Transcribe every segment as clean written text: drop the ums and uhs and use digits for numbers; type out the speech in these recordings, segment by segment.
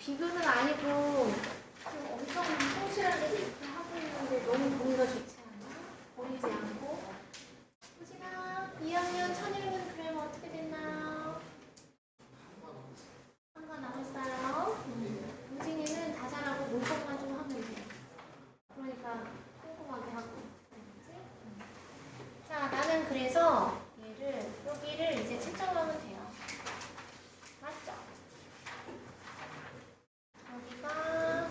비교는 아니고 좀 엄청 성실하게 이렇게 하고 있는데 너무 보기가 좋지 않아? 보이지 않고. 우진아, 2학년 천일문 그램 어떻게 됐나요? 한 거 남았어요. 우진이는 다 잘하고 문법만 좀 하면 돼. 그러니까 꼼꼼하게 하고. 알겠지? 자, 나는 그래서 얘를 여기를 이제 채점하면 돼요. 맞죠? 여기가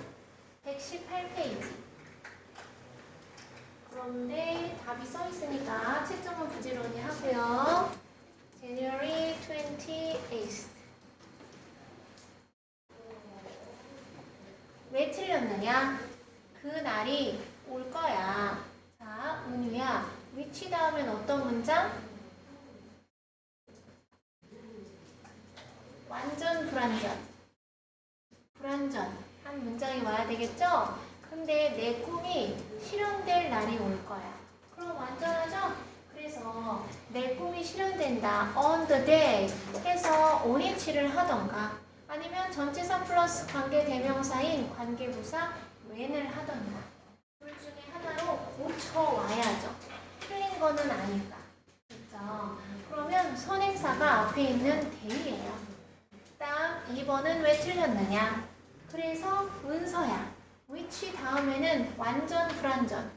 118페이지. 그런데 답이 써 있으니까 채점은 부지런히 하고요. January 28th. 왜 틀렸느냐? 그 날이 올 거야. 자, 은유야. which 다음엔 어떤 문장? 완전 불완전. 불완전. 한 문장이 와야 되겠죠? 근데 내 꿈이 실현될 날이 올 거야. 그럼 완전하죠? 그래서 내 꿈이 실현된다. on the day 해서 on it를 하던가 아니면 전치사 플러스 관계대명사인 관계부사 when을 하던가 둘 중에 하나로 고쳐와야죠. 틀린 거는 아니까. 그렇죠? 그러면 선행사가 앞에 있는 day예요. 다음 2번은 왜 틀렸느냐? 그래서 문서야. which 다음에는 완전 불완전.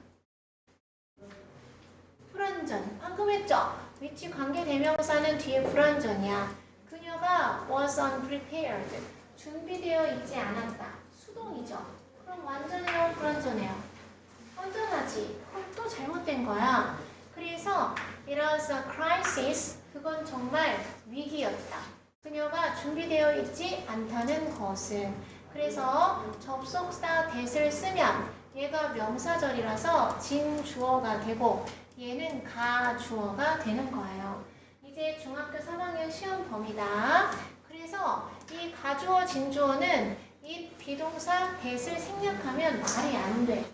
불완전. 방금 했죠? which 관계대명사는 뒤에 불완전이야. 그녀가 was unprepared. 준비되어 있지 않았다. 수동이죠. 그럼 완전해요? 불완전해요? 완전하지. 그럼 또 잘못된 거야. 그래서 it was a crisis. 그건 정말 위기였다. 그녀가 준비되어 있지 않다는 것은. 그래서 접속사 that을 쓰면 얘가 명사절이라서 진주어가 되고 얘는 가주어가 되는 거예요. 이제 중학교 3학년 시험 범위다. 그래서 이 가주어 진주어는 이 비동사 that을 생략하면 말이 안 돼.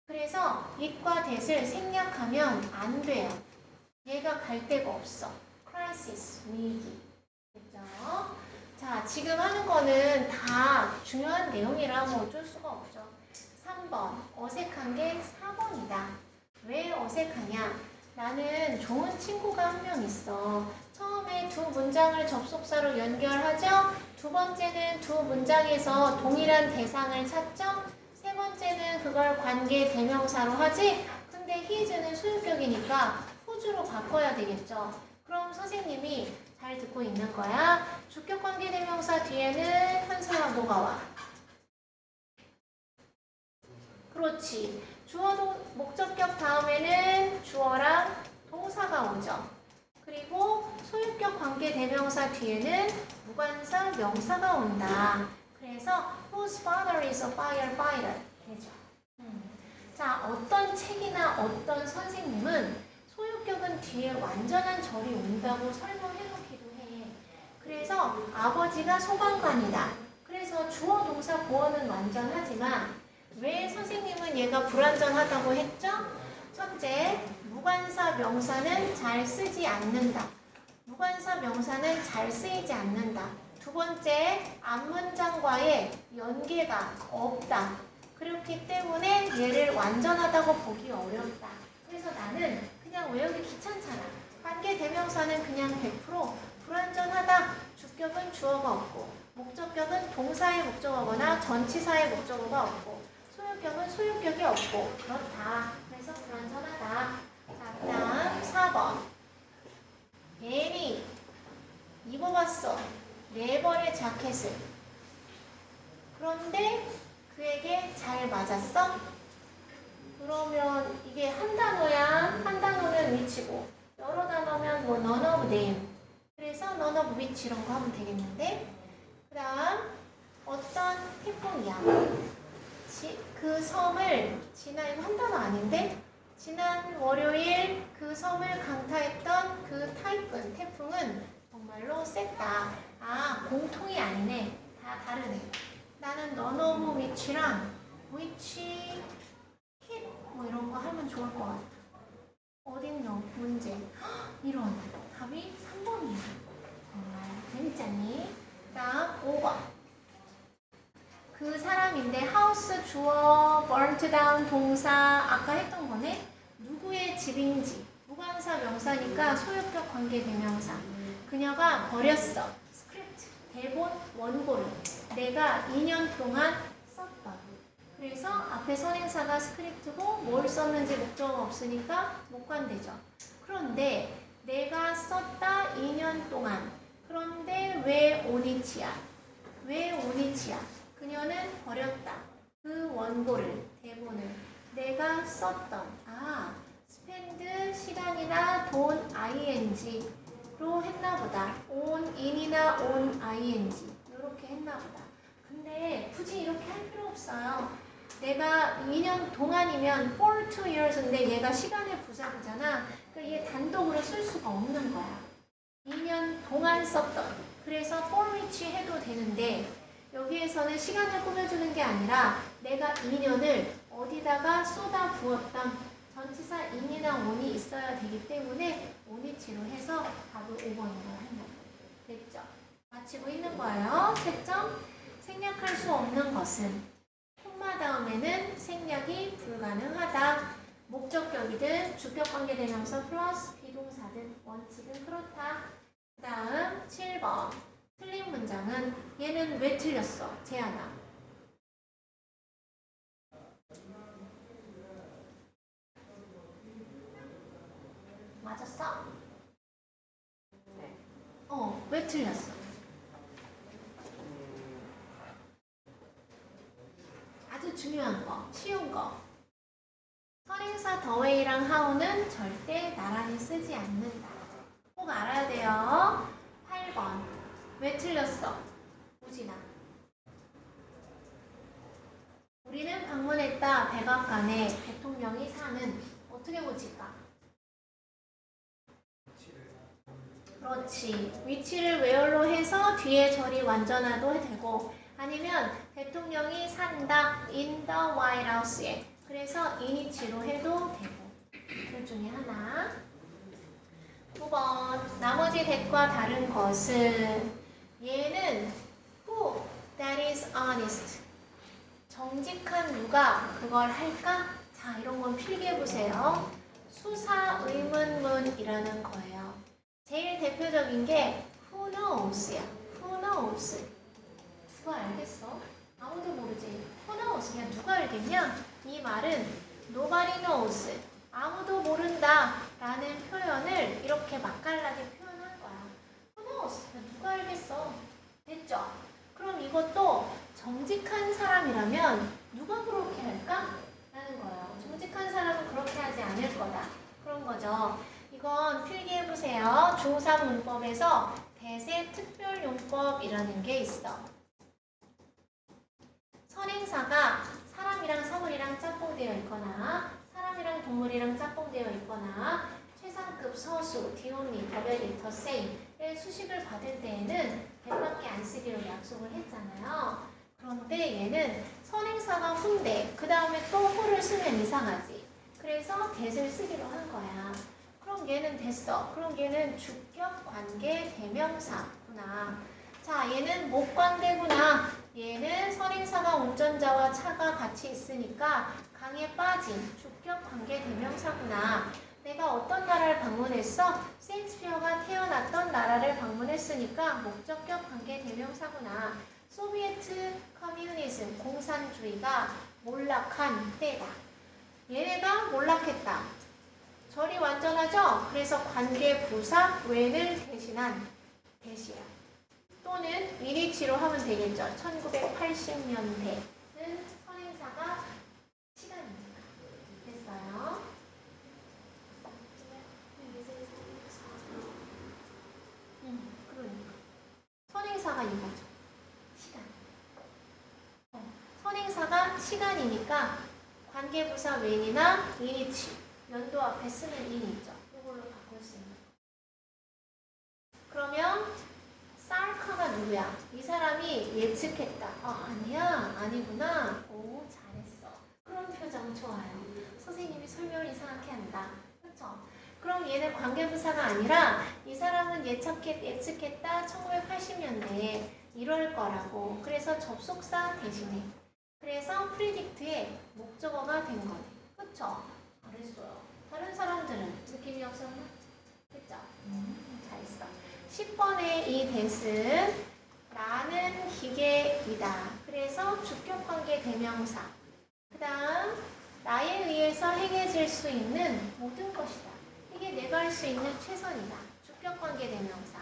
그래서 it과 that을 생략하면 안 돼요. 얘가 갈 데가 없어. crisis, 위기. 됐죠? 자, 지금 하는 거는 다 중요한 내용이라 뭐 어쩔 수가 없죠. 3번, 어색한 게 4번이다. 왜 어색하냐? 나는 좋은 친구가 한 명 있어. 처음에 두 문장을 접속사로 연결하죠? 두 번째는 두 문장에서 동일한 대상을 찾죠? 세 번째는 그걸 관계 대명사로 하지? 근데 his는 소유격이니까 whose로 바꿔야 되겠죠? 그럼 선생님이 잘 듣고 있는 거야. 주격 관계 대명사 뒤에는 현사와 뭐가 와? 그렇지. 주어도 목적격 다음에는 주어랑 동사가 오죠. 그리고 소유격 관계 대명사 뒤에는 무관사 명사가 온다. 그래서 whose father is a firefighter 되죠. 자, 어떤 책이나 어떤 선생님은 소유격은 뒤에 완전한 절이 온다고 설명해 놓기도 해. 그래서 아버지가 소방관이다. 그래서 주어 동사 보어는 완전하지만 왜 선생님은 얘가 불완전하다고 했죠? 첫째, 무관사 명사는 잘 쓰지 않는다. 무관사 명사는 잘 쓰이지 않는다. 두 번째, 앞문장과의 연계가 없다. 그렇기 때문에 얘를 완전하다고 보기 어렵다. 그래서 나는 그냥 외우기 귀찮잖아. 관계 대명사는 그냥 100% 불완전하다. 주격은 주어가 없고 목적격은 동사의 목적어거나 전치사의 목적어가 없고 소유격은 소유격이 없고 그렇다. 그래서 불완전하다. 자, 그 다음 4번. 뱀이 입어봤어. 4벌의 자켓을. 그런데 그에게 잘 맞았어? 그러면 이게 한 단어야. 한 단어는 which고 여러 단어면 뭐 none of them. 그래서 none of which 이런 거 하면 되겠는데 그 다음 어떤 태풍이야. 그 섬을 이거 한 단어 아닌데? 지난 월요일 그 섬을 강타했던 그 태풍은 정말로 셌다. 아, 공통이 아니네. 다 다르네. 나는 none of which랑 which hit 뭐 이런 거 하면 좋을 것 같아. 어딨노? 문제. 이런 답이 3번이야. 정말 재밌지 않니? 다음 5번. 그 사람인데 house 주어, burnt down 동사 아까 했던 거네. 누구의 집인지 무관사 명사니까 소유격 관계 대명사. 그녀가 버렸어. 스크립트, 대본, 원고를 내가 2년 동안 썼던. 그래서 앞에 선행사가 스크립트고 뭘 썼는지 목적 없으니까 못 관대죠. 그런데 내가 썼다 2년 동안. 그런데 왜 오니치야? 왜 오니치야? 그녀는 버렸다. 그 원고를, 대본을 내가 썼던. spend 시간이나 돈 ing로 했나보다. on in이나 on ing 이렇게 했나보다. 근데 굳이 이렇게 할 필요 없어요. 내가 2년 동안이면 for 2 years인데 얘가 시간의 부사구잖아. 그러니까 얘 단독으로 쓸 수가 없는 거야. 2년 동안 썼던. 그래서 for which 해도 되는데 여기에서는 시간을 꾸며주는 게 아니라 내가 2년을 어디다가 쏟아 부었던 전치사 in이나 on이 있어야 되기 때문에 on이치로 해서 답을 5번으로 한다. 됐죠? 마치고 있는 거예요. 채점. 생략할 수 없는 것은 콤마 다음에는 생략이 불가능하다. 목적격이든 주격관계대명사 플러스 비동사든 원칙은 그렇다. 그 다음 7번. 틀린 문장은 얘는 왜 틀렸어? 재하나. 맞았어? 네. 왜 틀렸어? 아주 중요한 거, 쉬운 거. 선행사 더웨이랑 하우는 절대 나란히 쓰지 않는다. 꼭 알아야 돼요. 8번. 왜 틀렸어? 우진아. 우리는 방문했다. 백악관에 대통령이 사는 어떻게 고칠까? 그렇지. 위치를 where로 해서 뒤에 절이 완전화도 되고 아니면 대통령이 산다 in the White House에 그래서 in이치로 해도 되고 둘 중에 하나. 9번. 나머지 that과 다른 것은 얘는 who that is honest 정직한 누가 그걸 할까? 자, 이런 건 필기해보세요. 수사 의문문이라는 거예요. 제일 대표적인 게 who knows야. who knows. 누가 알겠어? 아무도 모르지. who knows. 그냥 누가 알겠냐? 이 말은 nobody knows. 아무도 모른다 라는 표현을 이렇게 맛깔나게 표현한 거야. who knows. 누가 알겠어? 됐죠? 그럼 이것도 정직한 사람이라면 누가 그렇게 할까? 라는 거예요. 정직한 사람은 그렇게 하지 않을 거다. 그런 거죠. 이건 필기해보세요. 중3 문법에서 대세 특별용법이라는 게 있어. 선행사가 사람이랑 사물이랑 짝꿍되어 있거나 사람이랑 동물이랑 짝꿍되어 있거나 최상급 서수, 디오미, 더벨리, 더 세이의 수식을 받을 때에는 대밖에 안 쓰기로 약속을 했잖아요. 그런데 얘는 선행사가 후인데 그 다음에 또 후를 쓰면 이상하지. 그래서 that을 쓰기로 한 거야. 그럼 얘는 됐어. 그럼 얘는 주격 관계 대명사구나. 자, 얘는 목관대구나. 얘는 선행사가 운전자와 차가 같이 있으니까 강에 빠진 주격 관계 대명사구나. 내가 어떤 나라를 방문했어? 셰익스피어가 태어났던 나라를 방문했으니까 목적격 관계 대명사구나. 소비에트 커뮤니즘 공산주의가 몰락한 때다. 얘네가 몰락했다. 절이 완전하죠? 그래서 관계 부사 when을 대신한 대시야. 또는 이니치로 하면 되겠죠. 1980년대는 선행사가 시간입니다. 됐어요? 그러니까. 선행사가 이거죠. 시간. 선행사가 시간이니까 관계부사 when이나 이니치 연도 앞에 쓰는 인이 있죠. 이걸로 바꿀 수 있는 거. 그러면 사르카가 누구야? 이 사람이 예측했다. 아니야. 아니구나. 오, 잘했어. 그런 표정 좋아요. 선생님이 설명을 이상하게 한다. 그렇죠? 그럼 얘는 관계부사가 아니라 이 사람은 예측했다. 1980년대에 이럴 거라고. 그래서 접속사 대신에. 그래서 predict의 목적어가 된 거네. 그쵸? 잘했어요. 다른 사람들은 느낌이 없었나? 그쵸? 잘했어. 10번의 이 that은 나는 기계이다. 그래서 주격관계 대명사. 그 다음 나에 의해서 행해질 수 있는 모든 것이다. 이게 내가 할 수 있는 최선이다. 주격관계 대명사.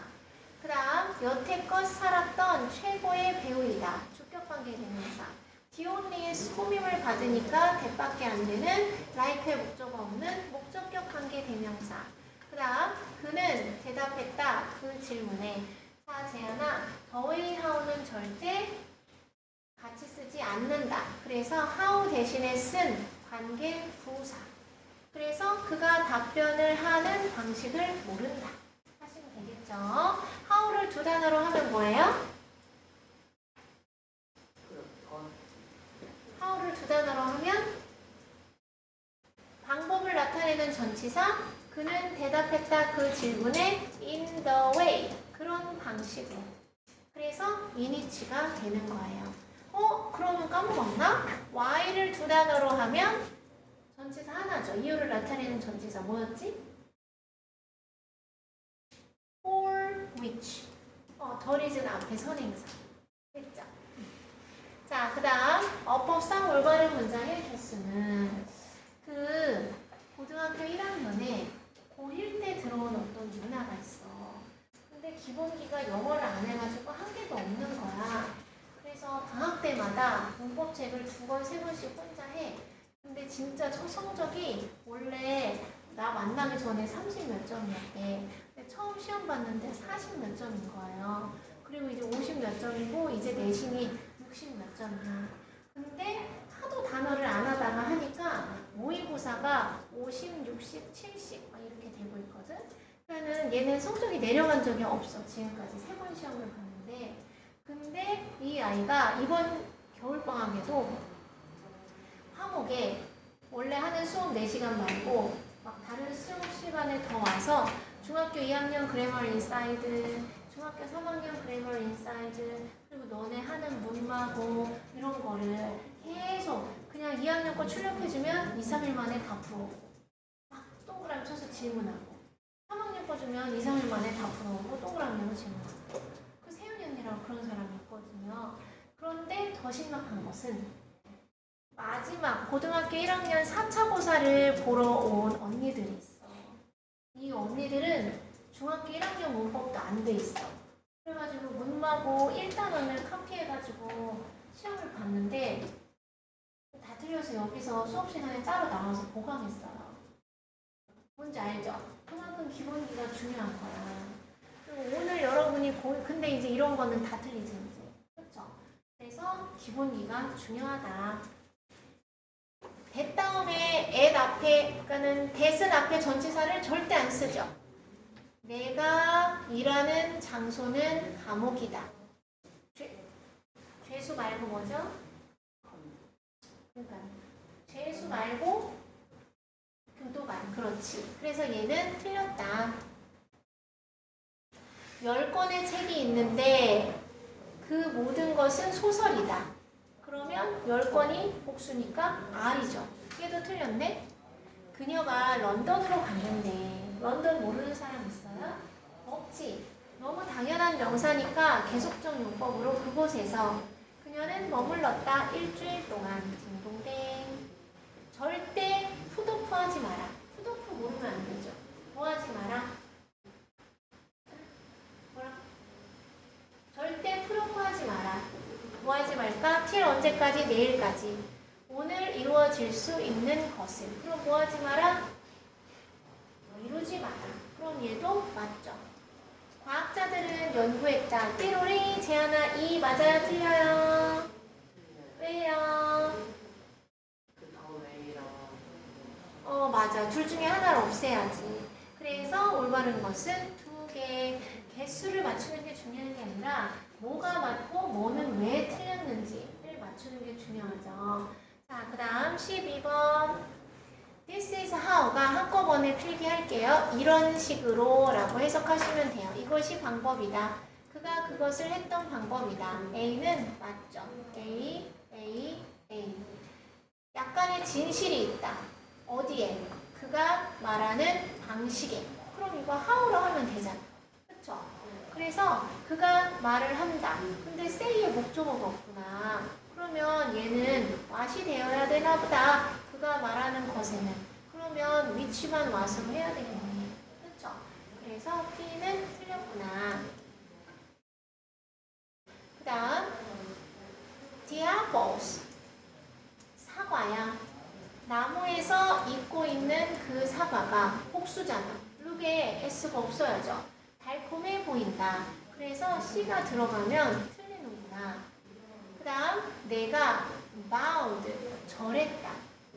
그 다음 여태껏 살았던 최고의 배우이다. 주격관계 대명사. 디온리의 소임을 받으니까 대밖에 안 되는 like의 목적어 없는 목적격 관계 대명사. 그 다음 그는 대답했다. 그 질문에 자 재현아 더웨이 how는 절대 같이 쓰지 않는다. 그래서 how 대신에 쓴 관계 부사. 그래서 그가 답변을 하는 방식을 모른다. 하시면 되겠죠. how를 두 단어로 하면 뭐예요? how를 두 단어로 하면 방법을 나타내는 전치사. 그는 대답했다. 그 질문에 in the way. 그런 방식으로. 그래서 in이치가 되는 거예요. 그러면 까먹었나? why를 두 단어로 하면 전치사 하나죠. 이유를 나타내는 전치사 뭐였지? for which. 덜 있은 앞에 선행사. 했죠? 자, 그 다음 어법상 올바른 문장의 개수는 그 고등학교 1학년에 고1 때 들어온 어떤 누나가 있어. 근데 기본기가 영어를 안 해가지고 한 개도 없는 거야. 그래서 방학 때마다 문법책을 2권, 3권씩 혼자 해. 근데 진짜 성적이 원래 나 만나기 전에 30 몇 점이었대. 근데 처음 시험 봤는데 40 몇 점인 거예요. 그리고 이제 50 몇 점이고 이제 내신이 60 몇 점이야. 근데 하도 단어를 안 하다가 하니까 모의고사가 50, 60, 70 막 이렇게 되고 있거든. 그러니까는 얘는 성적이 내려간 적이 없어. 지금까지 3번 시험을 봤는데. 근데 이 아이가 이번 겨울방학에도 화목에 원래 하는 수업 4시간 말고 막 다른 수업 시간에 더 와서 중학교 2학년 그래머 인사이드, 중학교 3학년 그래머 인사이드, 그리고 너네 하는 문마고 이런 거를 계속 그냥 2학년 거 출력해주면 2, 3일 만에 다 풀어오고 막 동그라미 쳐서 질문하고 3학년 거 주면 2, 3일 만에 다 풀어오고 동그라미로 질문하고 그 세윤이 언니라고 그런 사람이 있거든요. 그런데 더 심각한 것은 마지막 고등학교 1학년 4차 고사를 보러 온 언니들이 있어. 이 언니들은 중학교 1학년 문법도 안 돼 있어. 그래가지고 문마고 1단원을 카피해가지고 시험을 봤는데 다 틀려서 여기서 수업 시간에 따로 나와서 보강했어요. 뭔지 알죠? 그만큼 기본기가 중요한 거야. 그리고 오늘 여러분이 근데 이제 이런 거는 다 틀리지 이제. 그렇죠? 그래서 기본기가 중요하다. that 다음에 at 앞에, 그러니까는 that은 앞에 전치사를 절대 안 쓰죠. 내가 일하는 장소는 감옥이다. 죄수 말고 뭐죠? 그러니까 죄수 말고 교도관. 그렇지. 그래서 얘는 틀렸다. 10권의 책이 있는데 그 모든 것은 소설이다. 그러면 10권이 복수니까 R이죠. 얘도 틀렸네. 그녀가 런던으로 갔는데 런던 모르는 사람 있어요? 없지. 너무 당연한 명사니까 계속적 용법으로 그곳에서 그녀는 머물렀다. 일주일 동안. 딩동댕. 절대 푸도푸 하지 마라. 푸도푸 모르면 안 되죠. 뭐 하지 마라? 뭐라? 절대 푸도푸 하지 마라. 뭐 하지 말까? till 언제까지? 내일까지. 오늘 이루어질 수 있는 것을. 그럼 뭐 하지 마라? 이루지 마라. 그럼 얘도 맞죠. 과학자들은 연구했다. 띠로리, 재하나, 이 맞아요? 틀려요? 왜요? 맞아. 둘 중에 하나를 없애야지. 그래서 올바른 것은 2개. 개수를 맞추는 게 중요한 게 아니라 뭐가 맞고 뭐는 왜 틀렸는지를 맞추는 게 중요하죠. 자, 그 다음 12번. This is how가 한꺼번에 필기할게요. 이런 식으로 라고 해석하시면 돼요. 이것이 방법이다. 그 그가 그것을 했던 방법이다. A는 맞죠. A. 약간의 진실이 있다. 어디에? 그가 말하는 방식에. 그럼 이거 how로 하면 되잖아. 그쵸? 그래서 그가 말을 한다. 근데 say의 목적어가 없구나. 그러면 얘는 what이 되어야 되나 보다. 그가 말하는 것에는. 그러면 which만 what으로 해야 되겠네. 그쵸? 그래서 B는 틀렸구나. 그 다음 The apples. 사과야. 나무에서 익고 있는 그 사과가 복수잖아. 룩에 S가 없어야죠. 달콤해 보인다. 그래서 C가 들어가면 틀리는구나. 그 다음 내가 bowed, 절했다,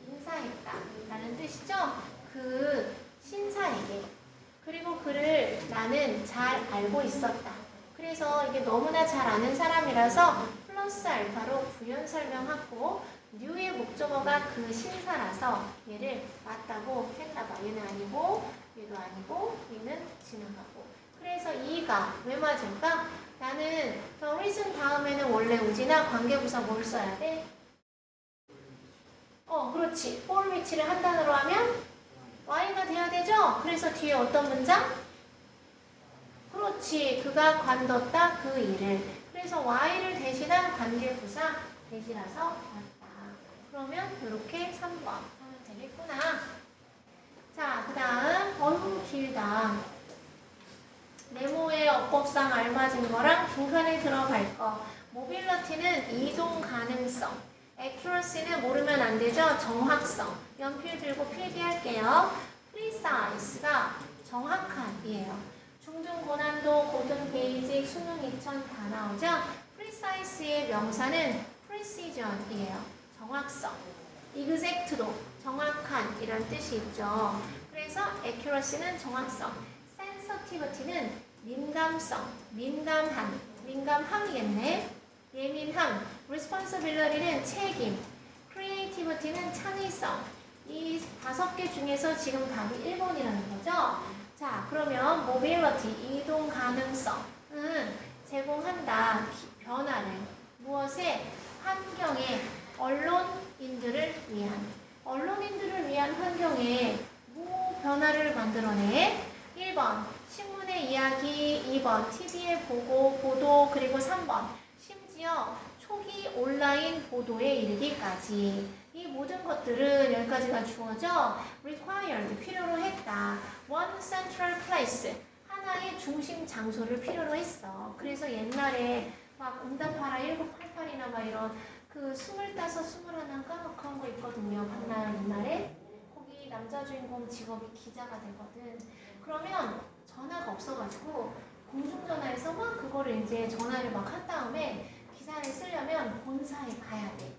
인사했다 라는 뜻이죠. 그 신사에게. 그리고 그를 나는 잘 알고 있었다. 그래서 이게 너무나 잘 아는 사람이라서 플러스 알파로 부연 설명하고 new의 목적어가 그 신사라서 얘를 맞다고 했나봐. 얘는 아니고 얘도 아니고 얘는 지나가고. 그래서 이가 왜 맞을까? 나는 the reason 다음에는 원래 우지나 관계부사 뭘 써야 돼? 그렇지. for which를 한 단어로 하면 y가 돼야 되죠? 그래서 뒤에 어떤 문장? 그렇지. 그가 관뒀다 그 일을. 그래서 y를 대신한 관계부사 대신해서 맞다. 그러면 이렇게 3번 하면 되겠구나. 자, 그 다음 어휴 길다. 네모의 어법상 알맞은 거랑 중간에 들어갈 거. 모빌리티는 이동 가능성. accuracy는 모르면 안 되죠. 정확성. 연필 들고 필기할게요. precise가 정확한이에요. 중등 고난도, 고등 베이직, 수능 2000 다 나오죠. precise의 명사는 precision이에요. 정확성. exact도 정확한 이런 뜻이 있죠. 그래서 accuracy는 정확성. sensitivity는 민감성, 민감한, 민감함이겠네. 예민함, responsibility는 책임, creativity는 창의성. 이 5개 중에서 지금 답이 1번이라는 거죠. 자, 그러면 mobility, 이동 가능성은 제공한다. 변화를. 무엇에? 환경에. 언론인들을 위한 환경에 뭐 변화를 만들어내? 1번 신문의 이야기, 2번 TV의 보도, 그리고 3번 심지어 초기 온라인 보도에 이르기까지. 이 모든 것들은 여기까지가 주어져 required, 필요로 했다. one central place, 하나의 중심 장소를 필요로 했어. 그래서 옛날에 막 응답하라 1988이나 막 이런 그 25, 21인가 막 그런 거 있거든요. 봤나요? 옛날에? 거기 남자 주인공 직업이 기자가 되거든. 그러면 전화가 없어가지고 공중전화에서 막 그거를 이제 전화를 막 한 다음에 기사를 쓰려면 본사에 가야 돼.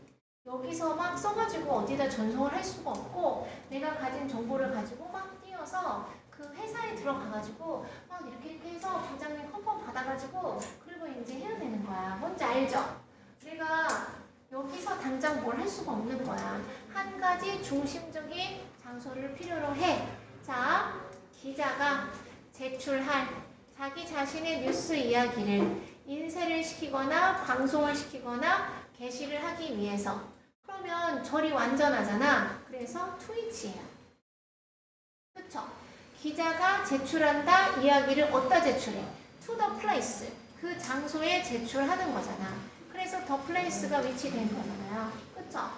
여기서 막 써가지고 어디다 전송을 할 수가 없고 내가 가진 정보를 가지고 막 뛰어서 그 회사에 들어가가지고 막 이렇게 해서 부장님 컨펌 받아가지고 그리고 이제 해야 되는 거야. 뭔지 알죠? 내가 여기서 당장 뭘 할 수가 없는 거야. 한 가지 중심적인 장소를 필요로 해. 자, 기자가 제출할 자기 자신의 뉴스 이야기를 인쇄를 시키거나 방송을 시키거나 게시를 하기 위해서. 그러면 절이 완전하잖아. 그래서 트위치예요. 그쵸? 기자가 제출한다 이야기를 어디다 제출해? To the place. 그 장소에 제출하는 거잖아. 그래서 the place가 위치된 거잖아요. 그쵸?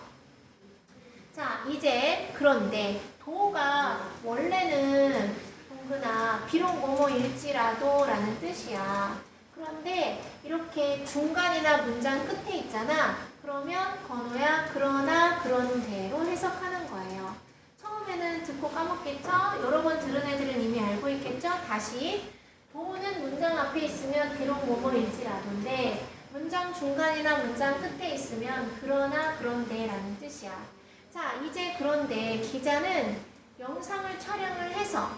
자, 이제 그런데 도가 원래는 동그나 비록 뭐뭐일지라도 라는 뜻이야. 그런데 이렇게 중간이나 문장 끝에 있잖아. 그러면 건호야 그러나 그런데로 해석하는 거예요. 처음에는 듣고 까먹겠죠? 여러 번 들은 애들은 이미 알고 있겠죠? 다시 도는 문장 앞에 있으면 비록 뭐뭐일지라도인데 문장 중간이나 문장 끝에 있으면 그러나 그런데 라는 뜻이야. 자, 이제 그런데 기자는 영상을 촬영을 해서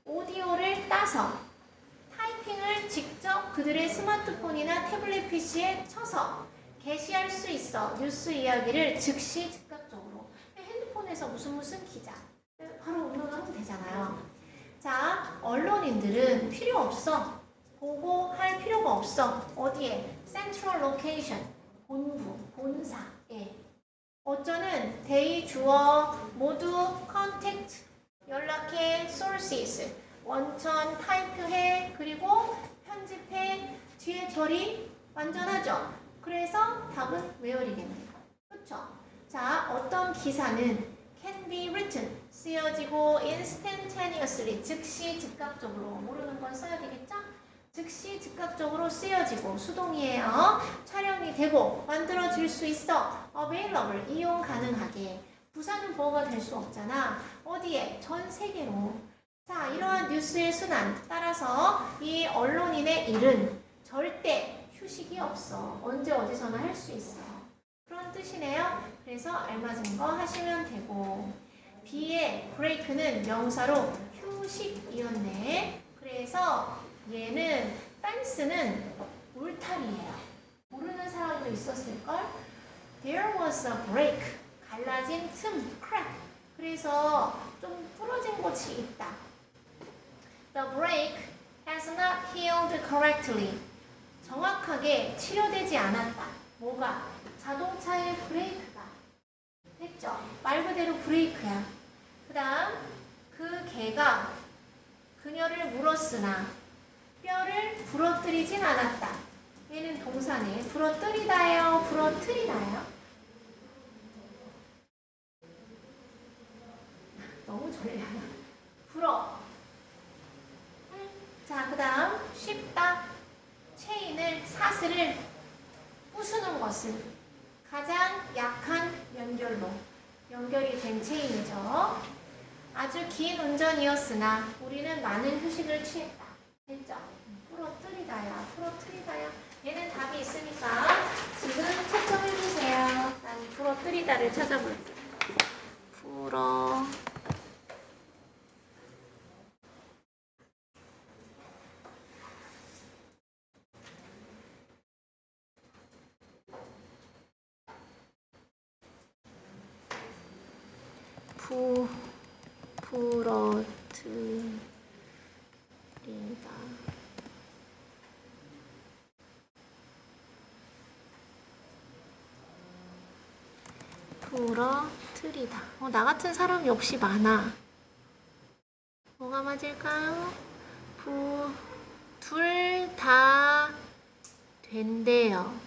오디오를 따서 타이핑을 직접 그들의 스마트폰이나 태블릿 PC에 쳐서 게시할 수 있어. 뉴스 이야기를 즉시 즉각적으로. 핸드폰에서 무슨 기자 바로 업로드하면 되잖아요. 자, 언론인들은 필요 없어. 보고 할 필요가 없어. 어디에? Central location. 본부, 본사에. 어쩌는 they 주어 모두 contact 연락해 sources 원천 타이프해 그리고 편집해 뒤에 절이 완전하죠. 그래서 답은 where이겠네요. 그렇죠? 자, 어떤 기사는 can be written 쓰여지고 instantaneously 즉시 즉각적으로 모르는 건 써야 되겠죠? 즉시 즉각적으로 쓰여지고 수동이에요. 촬영이 되고 만들어질 수 있어. available 이용 가능하게. 부사는 보호가 될 수 없잖아. 어디에? 전 세계로. 자, 이러한 뉴스의 순환 따라서 이 언론인의 일은 절대 휴식이 없어. 언제 어디서나 할 수 있어. 그런 뜻이네요. 그래서 알맞은 거 하시면 되고 B의 break는 명사로 휴식이었네. 그래서 얘는 fence는 울타리예요. 모르는 사람도 있었을걸? There was a break. 갈라진 틈, crack. 그래서 좀 부러진 곳이 있다. The break has not healed correctly. 정확하게 치료되지 않았다. 뭐가? 자동차의 브레이크가. 됐죠? 말 그대로 브레이크야. 그 다음 그 개가 그녀를 물었으나 뼈를 부러뜨리진 않았다. 얘는 동사네. 부러뜨리다요, 부러뜨리다요. 너무 졸려요. 불어. 자, 그 다음 쉽다. 체인을, 사슬을 부수는 것은 가장 약한 연결로 연결이 된 체인이죠. 아주 긴 운전이었으나 우리는 많은 휴식을 취했다. 됐죠? 부러뜨리다야, 부러뜨리다야. 얘는 답이 있으니까 지금 채점해주세요. 난 부러뜨리다를 찾아볼게. 불어. 부러뜨리다. 부러뜨리다. 나 같은 사람 역시 많아. 뭐가 맞을까요? 둘 다 된대요.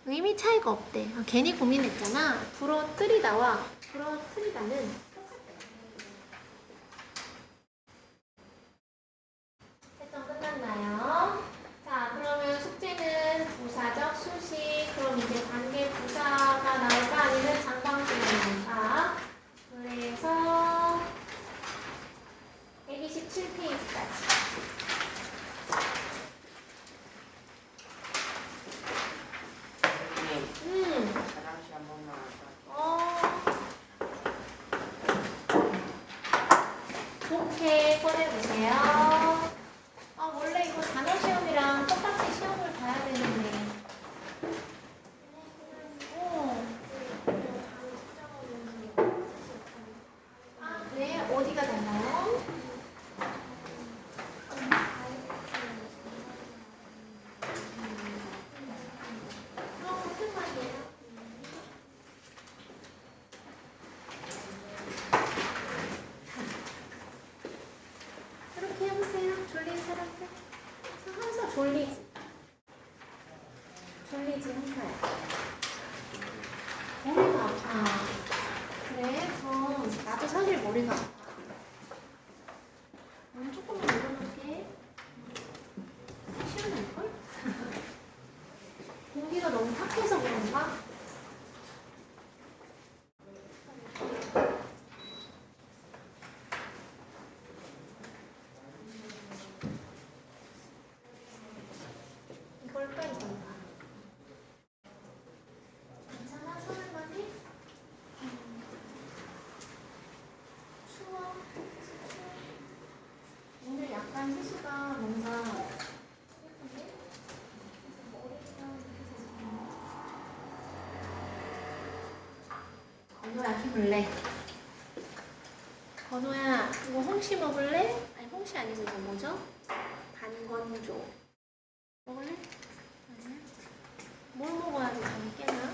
의미 차이가 없대. 괜히 고민했잖아. 부러뜨리다와 부러뜨리다는 똑같대. 채점 끝났나요? 자, 그러면 숙제는 부사적 수식. 그럼 이제 관계 부사가 나올까? 아니면 장방식이 나올까? 그래서 127페이지까지. 좋게 꺼내보세요. 원래 이거 단어 시험이랑 똑같이 시험을 봐야 되는데. 그래? 어디가 달라요? 그럼 무슨 말이에요? 이렇게 해보세요. 졸린 사람들. 항상 졸리지. 졸리지, 항상. 머리가 아파. 그래? 그럼 나도 사실 머리가 아파. 조금만 내려놓을게. 시원할걸? 공기가 너무 탁해서 그런가? 이걸까 이걸까? 괜찮아? 서울만 해? 추워? 오늘 약간 희수가 뭔가 예쁜데? 건우야 힘을래. 건우야 이거 홍시 먹을래? 아니 홍시 아니고 이거 뭐죠? 영조. 먹을래? 아니야? 뭘 먹어야지 잠이 깨나?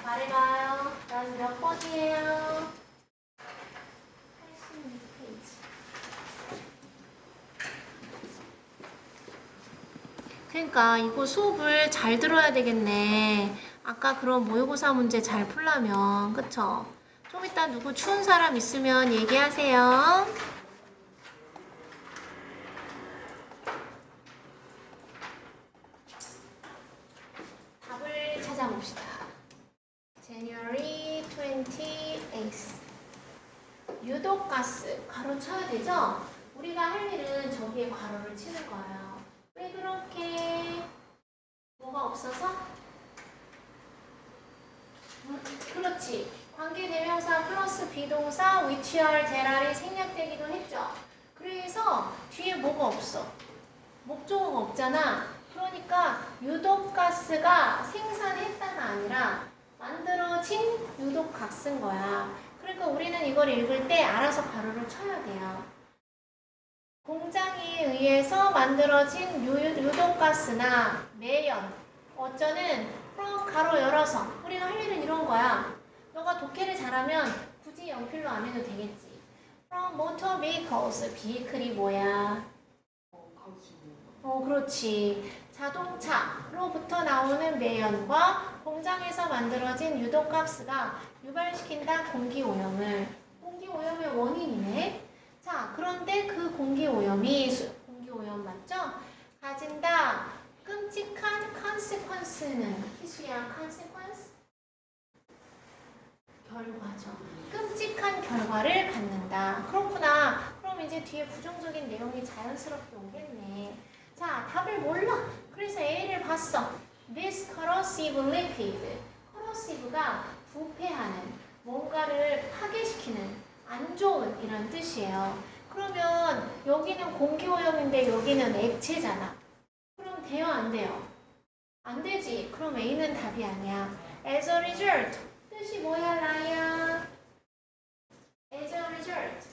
말해봐요. 난 몇 번이에요? 86페이지. 그러니까 이거 수업을 잘 들어야 되겠네. 아까 그런 모의고사 문제 잘 풀려면, 그쵸? 좀 이따 누구 추운 사람 있으면 얘기하세요. 답을 찾아봅시다. January 28th. 유독가스, 가로 쳐야 되죠? 우리가 할 일은 저기에 괄호를 치는 거예요. 왜 그렇게? 뭐가 없어서? 그렇지. 관계대명사 플러스 비동사 which are 대랄이 생략되기도 했죠. 그래서 뒤에 뭐가 없어? 목적어가 없잖아. 그러니까 유독가스가 생산했다가 아니라 만들어진 유독가스인 거야. 그러니까 우리는 이걸 읽을 때 알아서 가로를 쳐야 돼요. 공장에 의해서 만들어진 유독가스나 매연, 어쩌는 from 가로 열어서 우리가 할 일은 이런 거야. 너가 독해를 잘하면 굳이 연필로 안 해도 되겠지. from motor vehicles, vehicle이 뭐야? 그렇지. 자동차로부터 나오는 매연과 공장에서 만들어진 유독가스가 유발시킨다 공기오염을. 공기오염의 원인이네. 자, 그런데 그 공기오염이 공기오염 맞죠? 가진다 끔찍한 consequence는 희수야 consequence? 결과죠. 끔찍한 결과를 갖는다. 그렇구나. 그럼 이제 뒤에 부정적인 내용이 자연스럽게 오겠네. 자, 답을 몰라. 그래서 A를 봤어. This corrosive liquid. corrosive가 부패하는, 뭔가를 파괴시키는, 안 좋은 이런 뜻이에요. 그러면 여기는 공기오염인데 여기는 액체잖아. 그럼 돼요, 안 돼요? 안 되지. 그럼 A는 답이 아니야. As a result. 뜻이 뭐야, 라이야? As a result.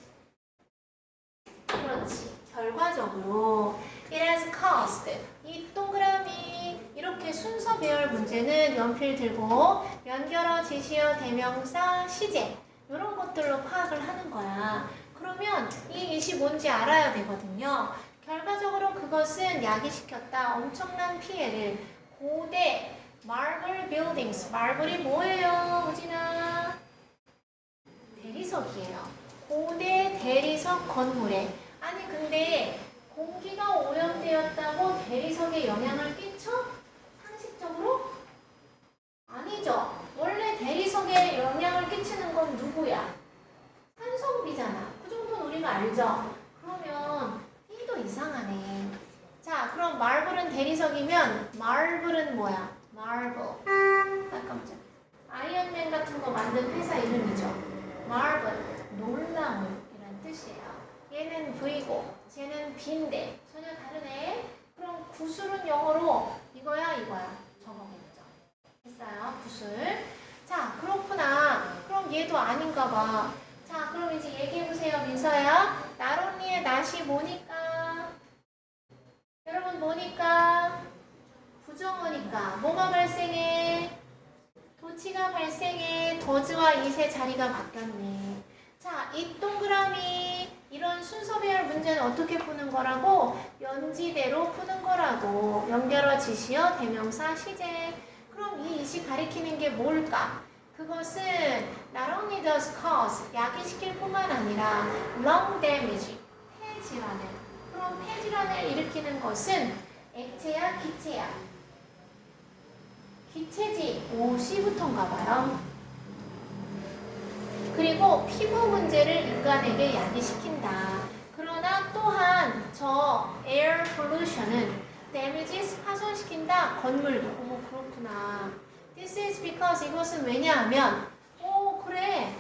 그렇지. 결과적으로 it has caused. 이 동그라미 이렇게 순서 배열 문제는 연필 들고 연결어, 제시어, 대명사, 시제 이런 것들로 파악을 하는 거야. 그러면 이 it이 뭔지 알아야 되거든요. 결과적으로 그것은 야기시켰다. 엄청난 피해를. 고대 marble buildings. marble이 뭐예요, 우진아? 대리석이에요. 고대 대리석 건물에. 아니 근데 공기가 오염되었다고 대리석에 영향을 끼쳐? 상식적으로? 아니죠. 원래 대리석에 영향을 끼치는 건 누구야? 산성비잖아. 그 정도는 우리가 알죠? 그러면 B도 이상하네. 자, 그럼 마블은 대리석이면 마블은 뭐야? 마블. 아, 깜짝. 아이언맨 같은 거 만든 회사 이름이죠. 마블. 놀라운 이란 뜻이에요. 얘는 V고 쟤는 B인데 전혀 다르네. 그럼 구슬은 영어로 이거야 이거야 저거겠죠. 됐어요. 구슬. 자, 그렇구나. 그럼 얘도 아닌가 봐. 자, 그럼 이제 얘기해보세요, 민서야. 나론니의 낫이 뭐니까? 여러분 뭐니까? 부정어니까 뭐가 발생해? 도치가 발생해. 더즈와 it의 자리가 바뀌었네. 자, 이 동그라미 이런 순서 배열 문제는 어떻게 푸는 거라고? 연지대로 푸는 거라고. 연결어, 지시어, 대명사, 시제. 그럼 이 it이 가리키는 게 뭘까? 그것은 not only does cause, 야기시킬 뿐만 아니라 lung damage, 폐질환을. 그럼 폐질환을 일으키는 것은 액체야, 기체야? 기체지. 오, C부터인가 봐요. 그리고 피부 문제를 인간에게 야기시킨다. 그러나 또한 저 air pollution은 damages, 파손시킨다. 건물도. 어머, 그렇구나. This is because 이것은 왜냐하면 그래.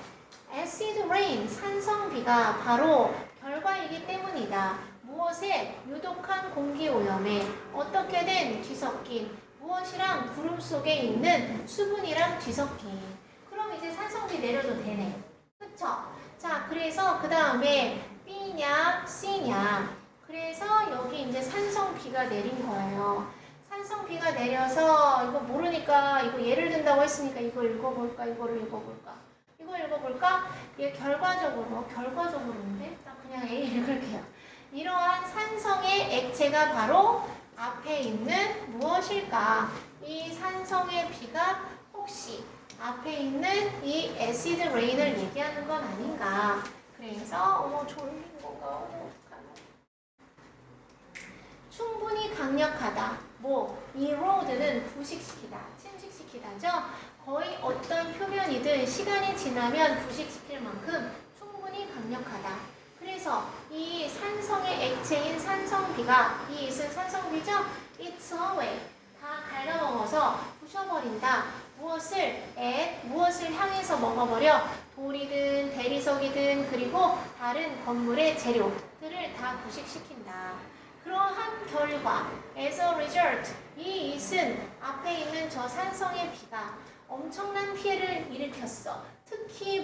acid rain, 산성비가 바로 결과이기 때문이다. 무엇에? 유독한 공기오염에 어떻게든 뒤섞인 무엇이랑 구름 속에 있는 수분이랑 뒤섞인. 그럼 이제 산성비 내려도 되네. 그쵸? 자, 그래서 그 다음에 B B냐, C냐. 그래서 여기 이제 산성 B가 내린 거예요. 산성 B가 내려서 이거 모르니까 이거 예를 든다고 했으니까 이거 읽어볼까? 이거를 읽어볼까? 이거 읽어볼까? 얘 결과적으로인데? 나 그냥 A 읽을게요. 이러한 산성의 액체가 바로 앞에 있는 무엇일까? 이 산성의 B가 혹시 앞에 있는 이 애시드 레인을 얘기하는 건 아닌가? 그래서 졸린 건가? 충분히 강력하다. erode는 부식시키다, 침식시키다죠. 거의 어떤 표면이든 시간이 지나면 부식시킬 만큼 충분히 강력하다. 그래서 이 산성의 액체인 산성비가, 이 있은 산성비죠? It's away. 다 갉아먹어서 부셔버린다. 무엇을 향해서 먹어버려? 돌이든 대리석이든 그리고 다른 건물의 재료들을 다 부식시킨다. 그러한 결과, as a result, 이 it은 앞에 있는 저 산성의 비가 엄청난 피해를 일으켰어. 특히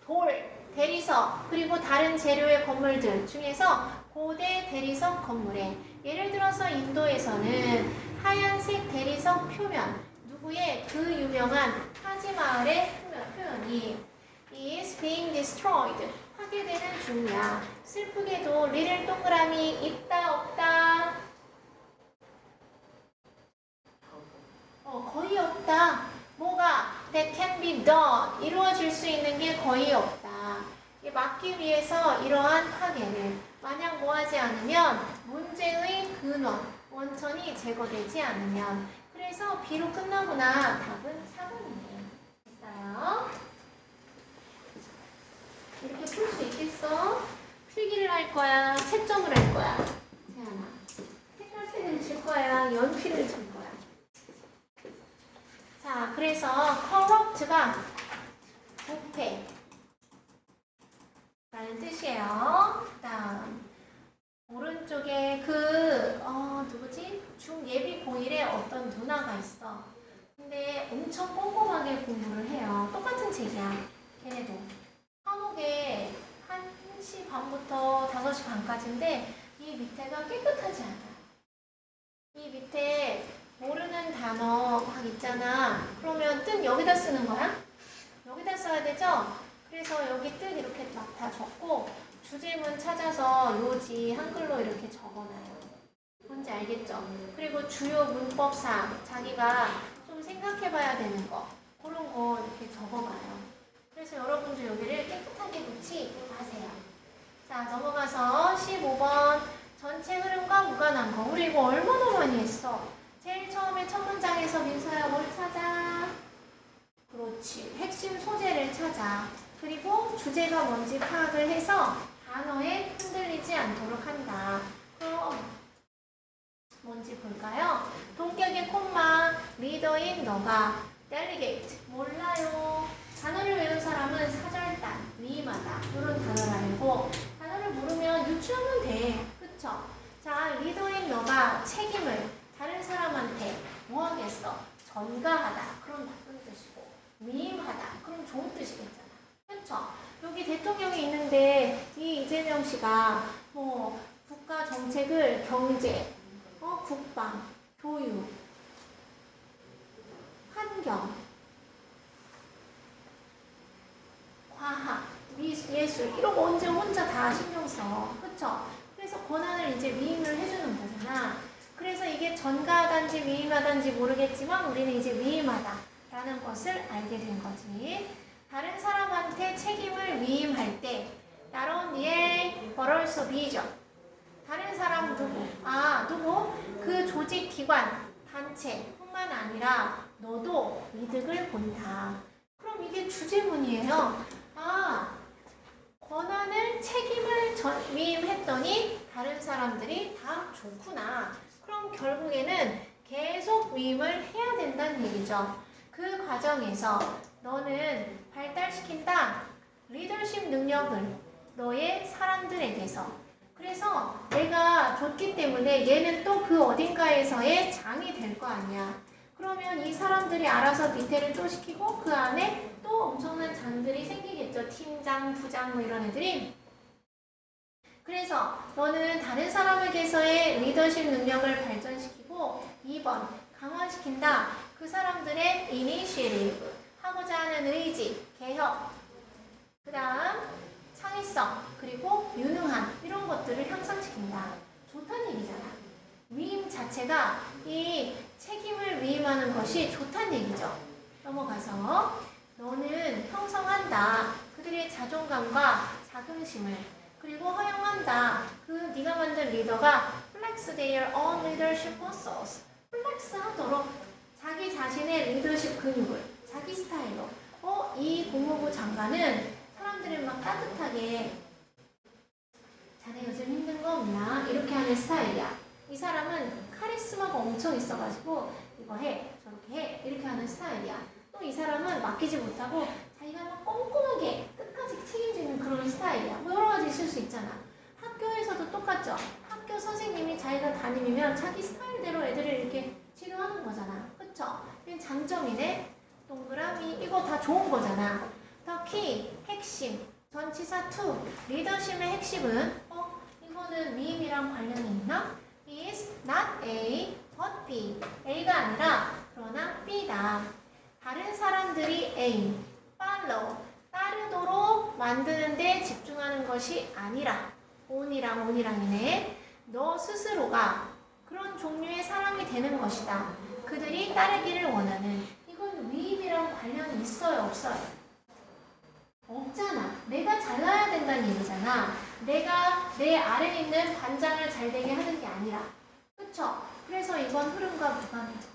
돌, 대리석, 그리고 다른 재료의 건물들 중에서 고대 대리석 건물에, 예를 들어서 인도에서는 하얀색 대리석 표면, 누구의 그 유명한 타지마을의 표현이 is being destroyed, 파괴되는 중이야. 슬프게도 리를 동그라미 있다 없다? 거의 없다. 뭐가 that can be done, 이루어질 수 있는 게 거의 없다. 막기 위해서 이러한 파괴를 만약 뭐하지 않으면 문제의 근원, 원천이 제거되지 않으면. 그래서 B로 끝나구나. 답은 4번이에요. 됐어요? 이렇게 풀 수 있겠어? 필기를 할 거야? 채점을 할 거야? 태연아, 색깔펜을 줄 거야? 연필을 줄 거야? 자, 그래서 corrupt가 부패 라는 뜻이에요. 그 다음 오른쪽에 누구지? 중예비 고1에 어떤 누나가 있어. 근데 엄청 꼼꼼하게 공부를 해요. 똑같은 책이야. 걔네도. 과목에 1시 반부터 5시 반까지인데 이 밑에가 깨끗하지 않아. 이 밑에 모르는 단어 막 있잖아. 그러면 뜻 여기다 쓰는 거야? 여기다 써야 되죠? 그래서 여기 뜻 이렇게 막 다 적고 주제문 찾아서 요지 한글로 이렇게 적어놔요. 뭔지 알겠죠? 그리고 주요 문법상 자기가 좀 생각해봐야 되는 거, 그런 거 이렇게 적어봐요. 그래서 여러분도 여기를 깨끗하게 놓지 마세요. 자, 넘어가서 15번 전체 흐름과 무관한 거. 우리 이거 얼마나 많이 했어? 제일 처음에 첫 문장에서 민서야 뭘 찾아? 그렇지. 핵심 소재를 찾아. 그리고 주제가 뭔지 파악을 해서 단어에 흔들리지 않도록 한다. 그럼 뭔지 볼까요? 동격의 콤마, 리더인 너가, delegate, 몰라요. 단어를 외운 사람은 사절단, 위임하다, 이런 단어를 알고, 단어를 모르면 유추하면 돼. 그쵸? 자, 리더인 너가 책임을 다른 사람한테 뭐 하겠어? 전가하다. 그럼 나쁜 뜻이고, 위임하다. 그럼 좋은 뜻이겠잖아. 그쵸? 여기 대통령이 있는데 이 이재명 씨가 국가 정책을 경제, 국방, 교육, 환경, 과학, 예술 이런 거 언제 혼자 다 신경 써. 그쵸? 그래서 권한을 이제 위임을 해주는 거잖아. 그래서 이게 전가하단지 위임하단지 모르겠지만 우리는 이제 위임하다라는 것을 알게 된 거지. 다른 사람한테 책임을 위임할 때 not only but also vision. 다른 사람 누구? 누구? 그 조직, 기관, 단체뿐만 아니라 너도 이득을 본다. 그럼 이게 주제문이에요. 권한을, 책임을 위임했더니 다른 사람들이 다 좋구나. 그럼 결국에는 계속 위임을 해야 된다는 얘기죠. 그 과정에서 너는 발달시킨다. 리더십 능력을 너의 사람들에게서. 그래서 내가 줬기 때문에 얘는 또 그 어딘가에서의 장이 될 거 아니야. 그러면 이 사람들이 알아서 밑에를 또 시키고 그 안에 또 엄청난 장들이 생기겠죠. 팀장, 부장 이런 애들이. 그래서 너는 다른 사람에게서의 리더십 능력을 발전시키고 2번 강화시킨다. 그 사람들의 이니시에이티브 하고자 하는 의지, 개혁, 그 다음 창의성, 그리고 유능함 이런 것들을 향상시킨다. 좋다는 얘기잖아. 위임 자체가 이 책임을 위임하는 것이 좋다는 얘기죠. 넘어가서 너는 형성한다. 그들의 자존감과 자긍심을 그리고 허용한다. 그 네가 만든 리더가 flex their own leadership muscles. 플렉스 하도록 자기 자신의 리더십 근육을 자기 스타일로 이 국무부 장관은 사람들을 막 따뜻하게 자네 요즘 힘든 거 없나? 이렇게 하는 스타일이야. 이 사람은 카리스마가 엄청 있어가지고 이거 해 저렇게 해 이렇게 하는 스타일이야. 또 이 사람은 맡기지 못하고 자기가 막 꼼꼼하게 끝까지 책임지는 그런 스타일이야. 뭐 여러 가지 있을 수 있잖아. 학교에서도 똑같죠. 학교 선생님이 자기가 담임이면 자기 스타일대로 애들을 이렇게 지도하는 거잖아. 그쵸? 이건 장점이네. 동그라미 이거 다 좋은 거잖아. 더 키, 핵심, 전치사 to, 리더십의 핵심은 이거는 위임이랑 관련이 있나? is not A, but B. A가 아니라 그러나 B다. 다른 사람들이 aim, follow, 따르도록 만드는데 집중하는 것이 아니라 on이랑이네. 너 스스로가 그런 종류의 사람이 되는 것이다. 그들이 따르기를 원하는. 이건 위임이랑 관련이 있어요, 없어요? 없잖아. 내가 잘나야 된다는 얘기잖아. 내가 내 아래에 있는 반장을 잘 되게 하는 게 아니라. 그쵸? 그래서 이건 흐름과 무관이죠.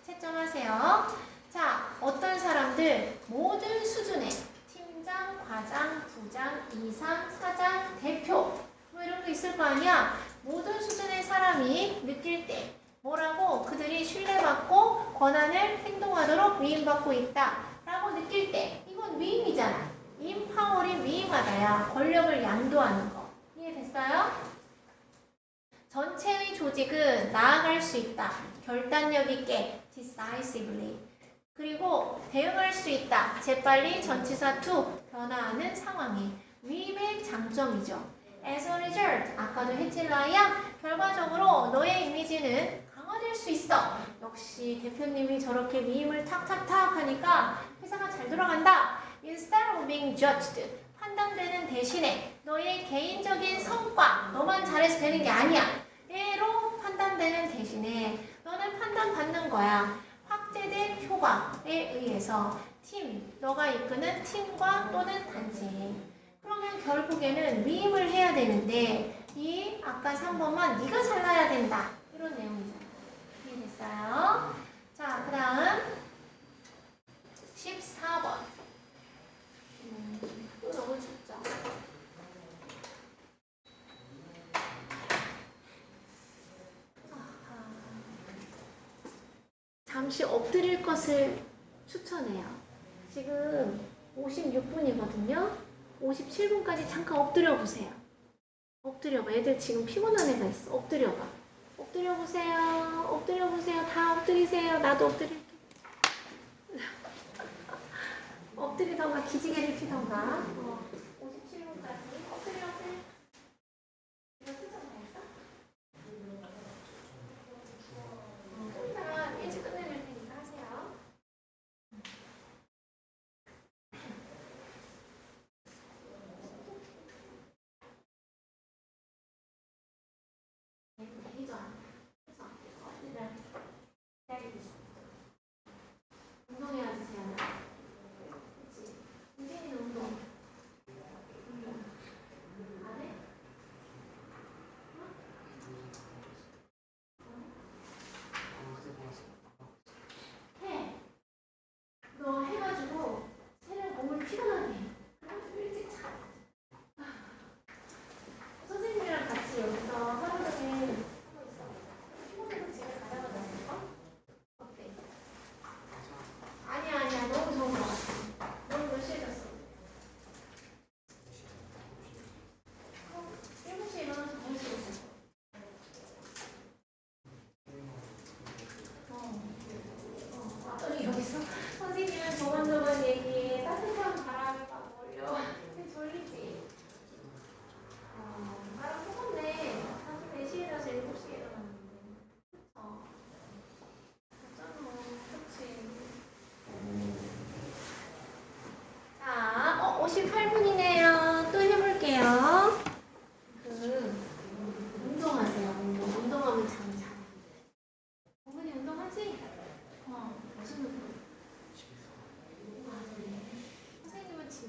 채점하세요. 자, 어떤 사람들 모든 수준의 팀장, 과장, 부장, 이상, 사장, 대표 뭐 이런 거 있을 거 아니야? 모든 수준의 사람이 느낄 때 뭐라고? 그들이 신뢰받고 권한을 행동하도록 위임받고 있다 라고 느낄 때 이건 위임이잖아. 임파월이 위임하다야. 권력을 양도하는 거. 이해됐어요? 전체의 조직은 나아갈 수 있다. 결단력 있게 decisively. 그리고 대응할 수 있다. 재빨리 전치사 to 변화하는 상황에. 위임의 장점이죠. As a result, 아까도 했질라야 결과적으로 너의 이미지는 강화될 수 있어. 역시 대표님이 저렇게 위임을 탁탁탁 하니까 회사가 잘 돌아간다. Instead of being judged, 판단되는 대신에 너의 개인적인 성과, 너만 잘해서 되는 게 아니야. 얘로 판단되는 대신에 너는 판단받는 거야. 확대된 효과에 의해서 팀, 너가 이끄는 팀과 또는 단체. 그러면 결국에는 위임을 해야 되는데 이 아까 3번만 네가 잘나야 된다. 이런 내용이잖아. 이해됐어요? 자, 그 다음 14번. 또 너무 춥죠? 잠시 엎드릴 것을 추천해요. 지금 56분이거든요. 57분까지 잠깐 엎드려 보세요. 엎드려봐. 애들 지금 피곤한 애가 있어. 엎드려봐. 엎드려 보세요. 엎드려 보세요. 다 엎드리세요. 나도 엎드릴게. 엎드리던가 기지개를 피던가. 57분까지 엎드려 보세요. 이거 순서 다 했어? 좀 이따가 일찍 끝내줄 테니까 하세요. 운동해야지, 세연아. 그치? 우진이는 운동. 안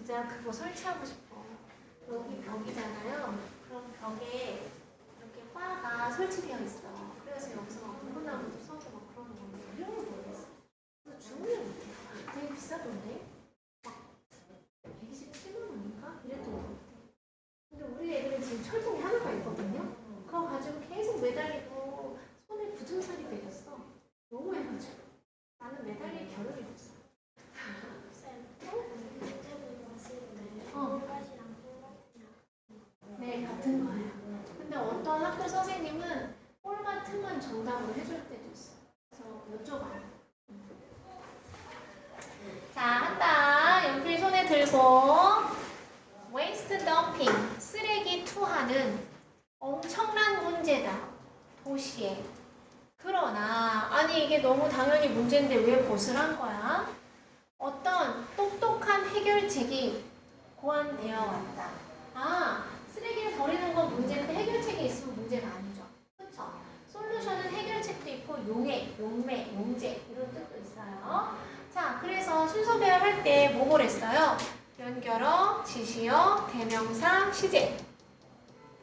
진짜 그거 설치하고 싶어. 여기 벽이잖아요. 그럼 벽에 이렇게 바가 설치되어 있어. 그래서 여기서 막 물구나무도 서고 막 그러는 건데 이런 거 모르겠어. 그래서 주문을 못해. 되게 비싸던데? 막 127만 원인가? 이랬던 것 같아. 근데 우리 애들은 지금 철봉이 하나가 있거든요. 그거 가지고 계속 매달리고 손에 굳은 살이 배겼어. 너무 해가지고. 나는 매달릴 겨를이 없어. 네, 같은 거예요. 근데 어떤 학교 선생님은 볼 같으면 정답으로 해줄 때도 있어. 그래서 여쭤봐요. 자, 한다. 연필 손에 들고 waste dumping, 쓰레기 투하는 엄청난 문제다. 도시에. 그러나 아니 이게 너무 당연히 문제인데 왜 벗을 한 거야? 어떤 똑똑한 해결책이 고안되어 왔다. 아, 쓰레기를 버리는 건 문제인데 해결책이 있으면 문제가 아니죠. 그렇죠? 솔루션은 해결책도 있고 용해, 용매, 용제 이런 뜻도 있어요. 자, 그래서 순서 배열할 때 뭐 그랬어요? 연결어, 지시어, 대명사, 시제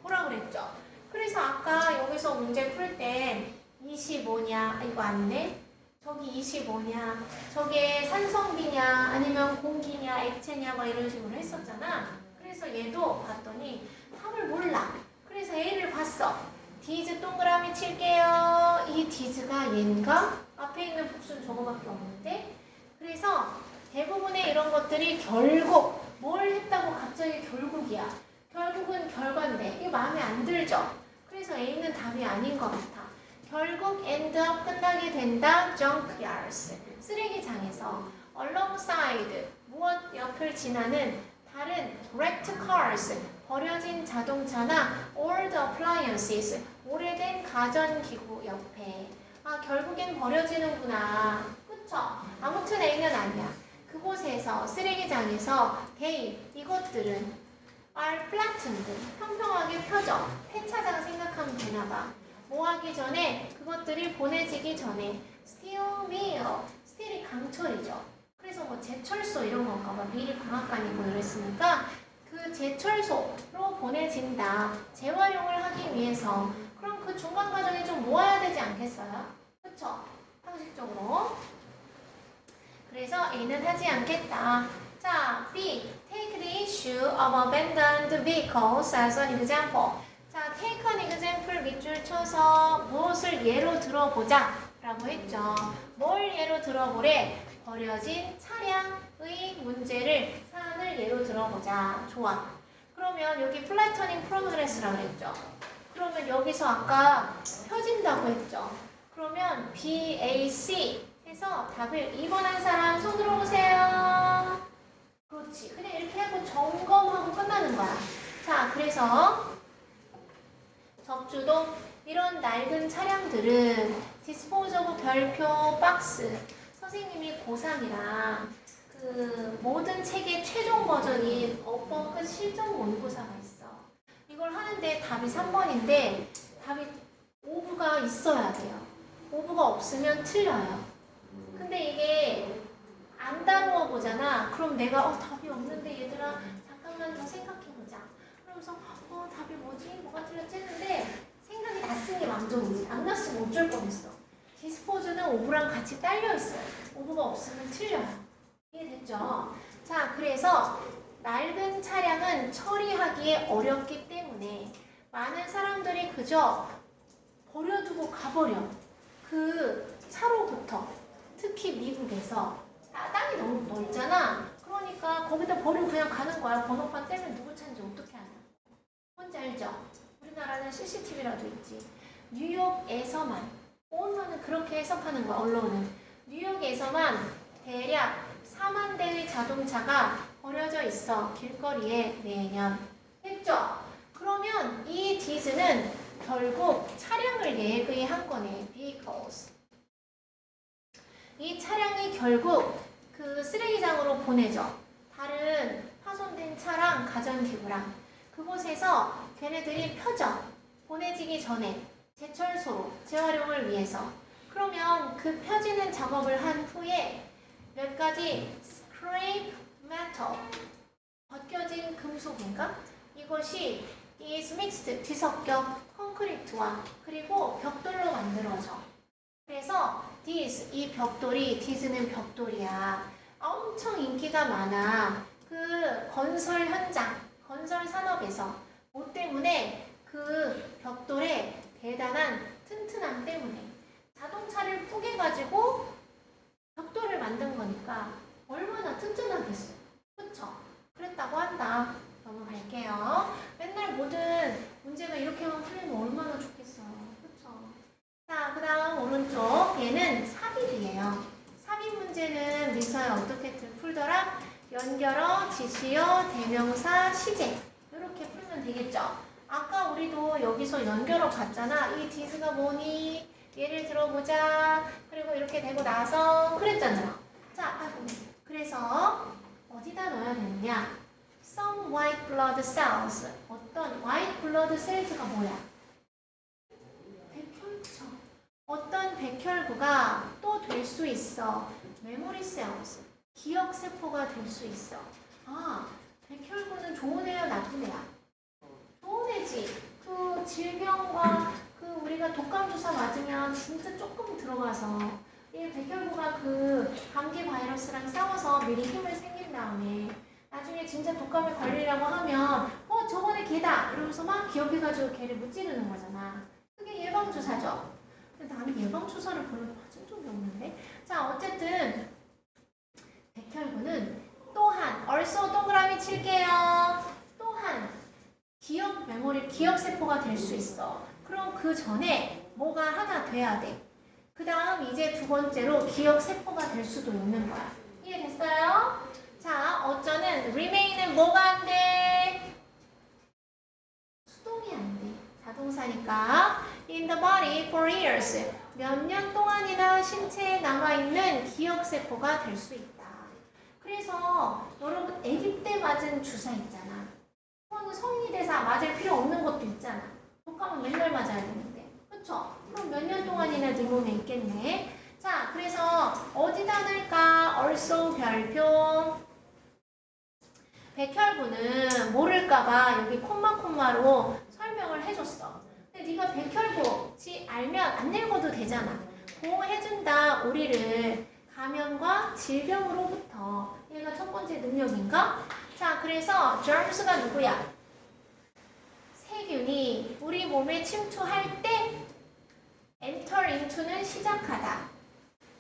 뭐라 그랬죠? 그래서 아까 여기서 문제 풀 때 25냐, 이거 아니네? 저기 25냐, 저게 산성비냐, 아니면 공기냐, 액체냐, 막 이런 식으로 했었잖아. 그래서 얘도 봤더니 답을 몰라. 그래서 A를 봤어. 디즈 동그라미 칠게요. 이 디즈가 얘인가? 앞에 있는 복수는 저거밖에 없는데? 그래서 대부분의 이런 것들이 결국 뭘 했다고 갑자기 결국이야. 결국은 결과인데 이게 마음에 안 들죠? 그래서 A는 답이 아닌 것 같아. 결국 end up 끝나게 된다. junkyards 쓰레기장에서 alongside 무엇 옆을 지나는 다른 wrecked cars 버려진 자동차나 old appliances 오래된 가전기구 옆에 아 결국엔 버려지는구나. 그쵸? 아무튼 A는 아니야. 그곳에서 쓰레기장에서 they 이것들은 are flattened 평평하게 펴져 폐차장 생각하면 되나봐. 뭐 하기 전에 그것들이 보내지기 전에 steel mill 스틸이 강철이죠. 그래서 뭐 제철소 이런 건가 봐. 미리 방앗간이고 이랬으니까 그 제철소로 보내진다. 재활용을 하기 위해서. 그럼 그 중간 과정에 좀 모아야 되지 않겠어요? 그쵸? 상식적으로. 그래서 A는 하지 않겠다. 자, B. Take the issue of abandoned vehicles as an example. 자, take an example 밑줄 쳐서 무엇을 예로 들어보자 라고 했죠. 뭘 예로 들어보래? 버려진 차량의 문제를, 사안을 예로 들어보자. 좋아. 그러면 여기 flattening progress라고 했죠. 그러면 여기서 아까 펴진다고 했죠. 그러면 B, A, C 해서 답을 2번 한 사람 손 들어보세요. 그렇지. 그냥 이렇게 하고 점검하고 끝나는 거야. 자, 그래서 적주도 이런 낡은 차량들은 디스포저브 별표 박스 선생님이 고3이랑 그 모든 책의 최종 버전인 어법 끝 실전 모의고사가 있어. 이걸 하는데 답이 3번인데 답이 오브가 있어야 돼요. 오브가 없으면 틀려요. 근데 이게 안 다루어 보잖아. 그럼 내가 답이 없는데 얘들아 잠깐만 더 생각해보자. 그러면서 답이 뭐지? 뭐가 틀렸지? 했는데 생각이 났으니 왕정이지. 안 났으면 어쩔 뻔했어. 디스포즈는 오브랑 같이 딸려있어요. 오브가 없으면 틀려요. 이해됐죠? 자, 그래서 낡은 차량은 처리하기에 어렵기 때문에 많은 사람들이 그저 버려두고 가버려. 그 차로부터. 특히 미국에서 땅이 너무 넓잖아. 그러니까 거기다 버리고 그냥 가는 거야. 번호판 떼면 누구 차인지 어떻게 아냐. 뭔지 알죠? 우리나라는 CCTV라도 있지. 뉴욕에서만, 오늘은 그렇게 해석하는 거야, 언론은. 뉴욕에서만 대략 4만 대의 자동차가 버려져 있어. 길거리에 매년. 했죠? 그러면 이 디즈는 결국 차량을 얘기한 거네. vehicles. 이 차량이 결국 그 쓰레기장으로 보내죠. 다른 파손된 차랑 가전기구랑. 그곳에서 걔네들이 펴져. 보내지기 전에 제철소로 재활용을 위해서. 그러면 그 펴지는 작업을 한 후에 몇 가지 scrap metal 벗겨진 금속인가? 이것이 is mixed, 뒤섞여 콘크리트와 그리고 벽돌로 만들어져. 그래서 this, 이 벽돌이, this는 벽돌이야. 엄청 인기가 많아. 그 건설 현장, 건설 산업에서. 뭐 때문에? 그 벽돌의 대단한 튼튼함 때문에. 자동차를 뿌개가지고 벽돌을 만든 거니까 얼마나 튼튼하겠어. 그쵸? 그랬다고 한다. 넘어갈게요. 맨날 모든 문제가 이렇게만 풀리면 얼마나 좋겠어요. 그쵸? 자, 그 다음 오른쪽. 얘는 삽입이에요. 삽입 문제는 미서에 어떻게 풀더라? 연결어, 지시어, 대명사, 시제. 이렇게 풀면 되겠죠? 아까 우리도 여기서 연결어 봤잖아. 이 this가 뭐니? 예를 들어보자. 그리고 이렇게 되고 나서 그랬잖아요. 자, 그래서 어디다 넣어야 되느냐? Some white blood cells. 어떤 white blood cells가 뭐야? 백혈구죠. 어떤 백혈구가 또 될 수 있어. memory cells. 기억세포가 될 수 있어. 아, 백혈구는 좋은 애야, 나쁜 애야? 좋은 애지. 그 질병과 그 우리가 독감주사 맞으면 진짜 조금 들어가서 이 백혈구가 그 감기 바이러스랑 싸워서 미리 힘을 생긴 다음에 나중에 진짜 독감에 걸리려고 하면 저번에 걔다 이러면서 막 기억해가지고 걔를 무찌르는 거잖아. 그게 예방주사죠. 근데 나는 예방주사를 별로 맞은 적이 없는데. 자, 어쨌든 백혈구는 또한 also 동그라미 칠게요. 또한 기억 메모리, 기억세포가 될 수 있어. 그럼 그 전에 뭐가 하나 돼야 돼. 그 다음 이제 두 번째로 기억세포가 될 수도 있는 거야. 이해됐어요? 자, 어쩌는 remain은 뭐가 안 돼? 수동이 안 돼. 자동사니까. In the body for years. 몇 년 동안이나 신체에 남아있는 기억세포가 될 수 있다. 그래서 여러분 아기 때 맞은 주사 있잖아. 성인이 돼서 맞을 필요 없는 것도 있잖아. 독감은 맨날 맞아야 되는데. 그쵸? 그럼 몇 년 동안이나 네 몸에 있겠네. 자, 그래서 어디다 넣을까? also 별표. 백혈구는 모를까봐 여기 콤마로 설명을 해줬어. 근데 네가 백혈구지 알면 안 읽어도 되잖아. 보호해준다 우리를 감염과 질병으로부터. 얘가 첫 번째 능력인가? 자, 그래서 germs가 누구야? 세균이 우리 몸에 침투할 때 enter into는 시작하다.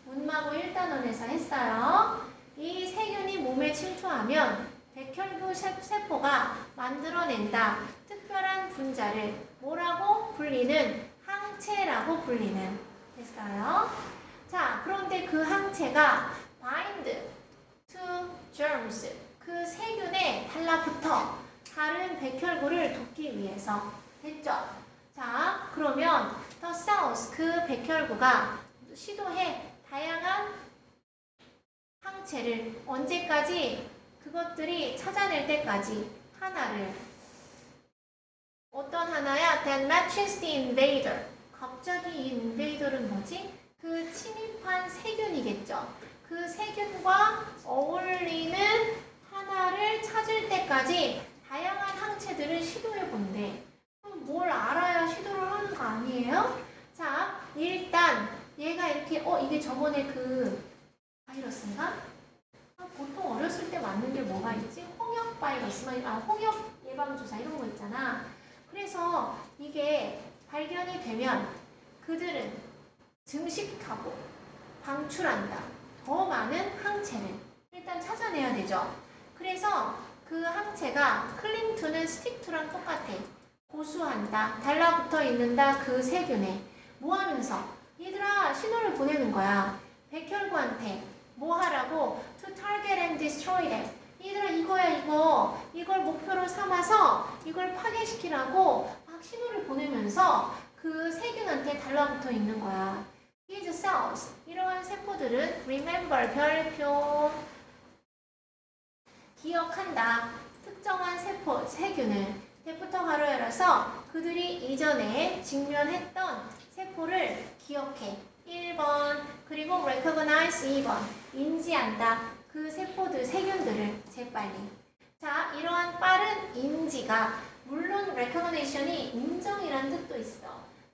문마고 1단원에서 했어요. 이 세균이 몸에 침투하면 백혈구 세포가 만들어낸다. 특별한 분자를 뭐라고 불리는? 항체라고 불리는. 됐어요? 자, 그런데 그 항체가 bind to germs. 그 세균에 달라붙어 다른 백혈구를 돕기 위해서. 됐죠? 자, 그러면 the cells, 그 백혈구가 시도해 다양한 항체를 언제까지? 그것들이 찾아낼 때까지 하나를. 어떤 하나야? That matches the invader. 갑자기 이 invader는 뭐지? 그 침입한 세균이겠죠. 그 세균과 어울리는 하나를 찾을 때까지 다양한 항체들을 시도해 본대. 그럼 뭘 알아야 시도를 하는 거 아니에요? 자, 일단 얘가 이렇게 이게 저번에 그 바이러스인가? 보통 어렸을 때 맞는 게 뭐가 있지? 홍역 바이러스, 홍역 예방주사 이런 거 있잖아. 그래서 이게 발견이 되면 그들은 증식하고 방출한다. 더 많은 항체를 일단 찾아내야 되죠. 그래서 그 항체가 클링 투는 스틱 투랑 똑같아. 고수한다. 달라붙어 있는다. 그 세균에. 뭐 하면서? 얘들아, 신호를 보내는 거야. 백혈구한테. 뭐 하라고? To target and destroy them. 얘들아, 이거야, 이거. 이걸 목표로 삼아서 이걸 파괴시키라고 막 신호를 보내면서 그 세균한테 달라붙어 있는 거야. These cells, 이러한 세포들은 remember, 별표, 기억한다. 특정한 세균을 대부터 가로 열어서 그들이 이전에 직면했던 세포를 기억해. 1번, 그리고 recognize 2번, 인지한다. 그 세균들을 재빨리. 자, 이러한 빠른 인지가 물론 recognition이 인정이란 뜻도 있어.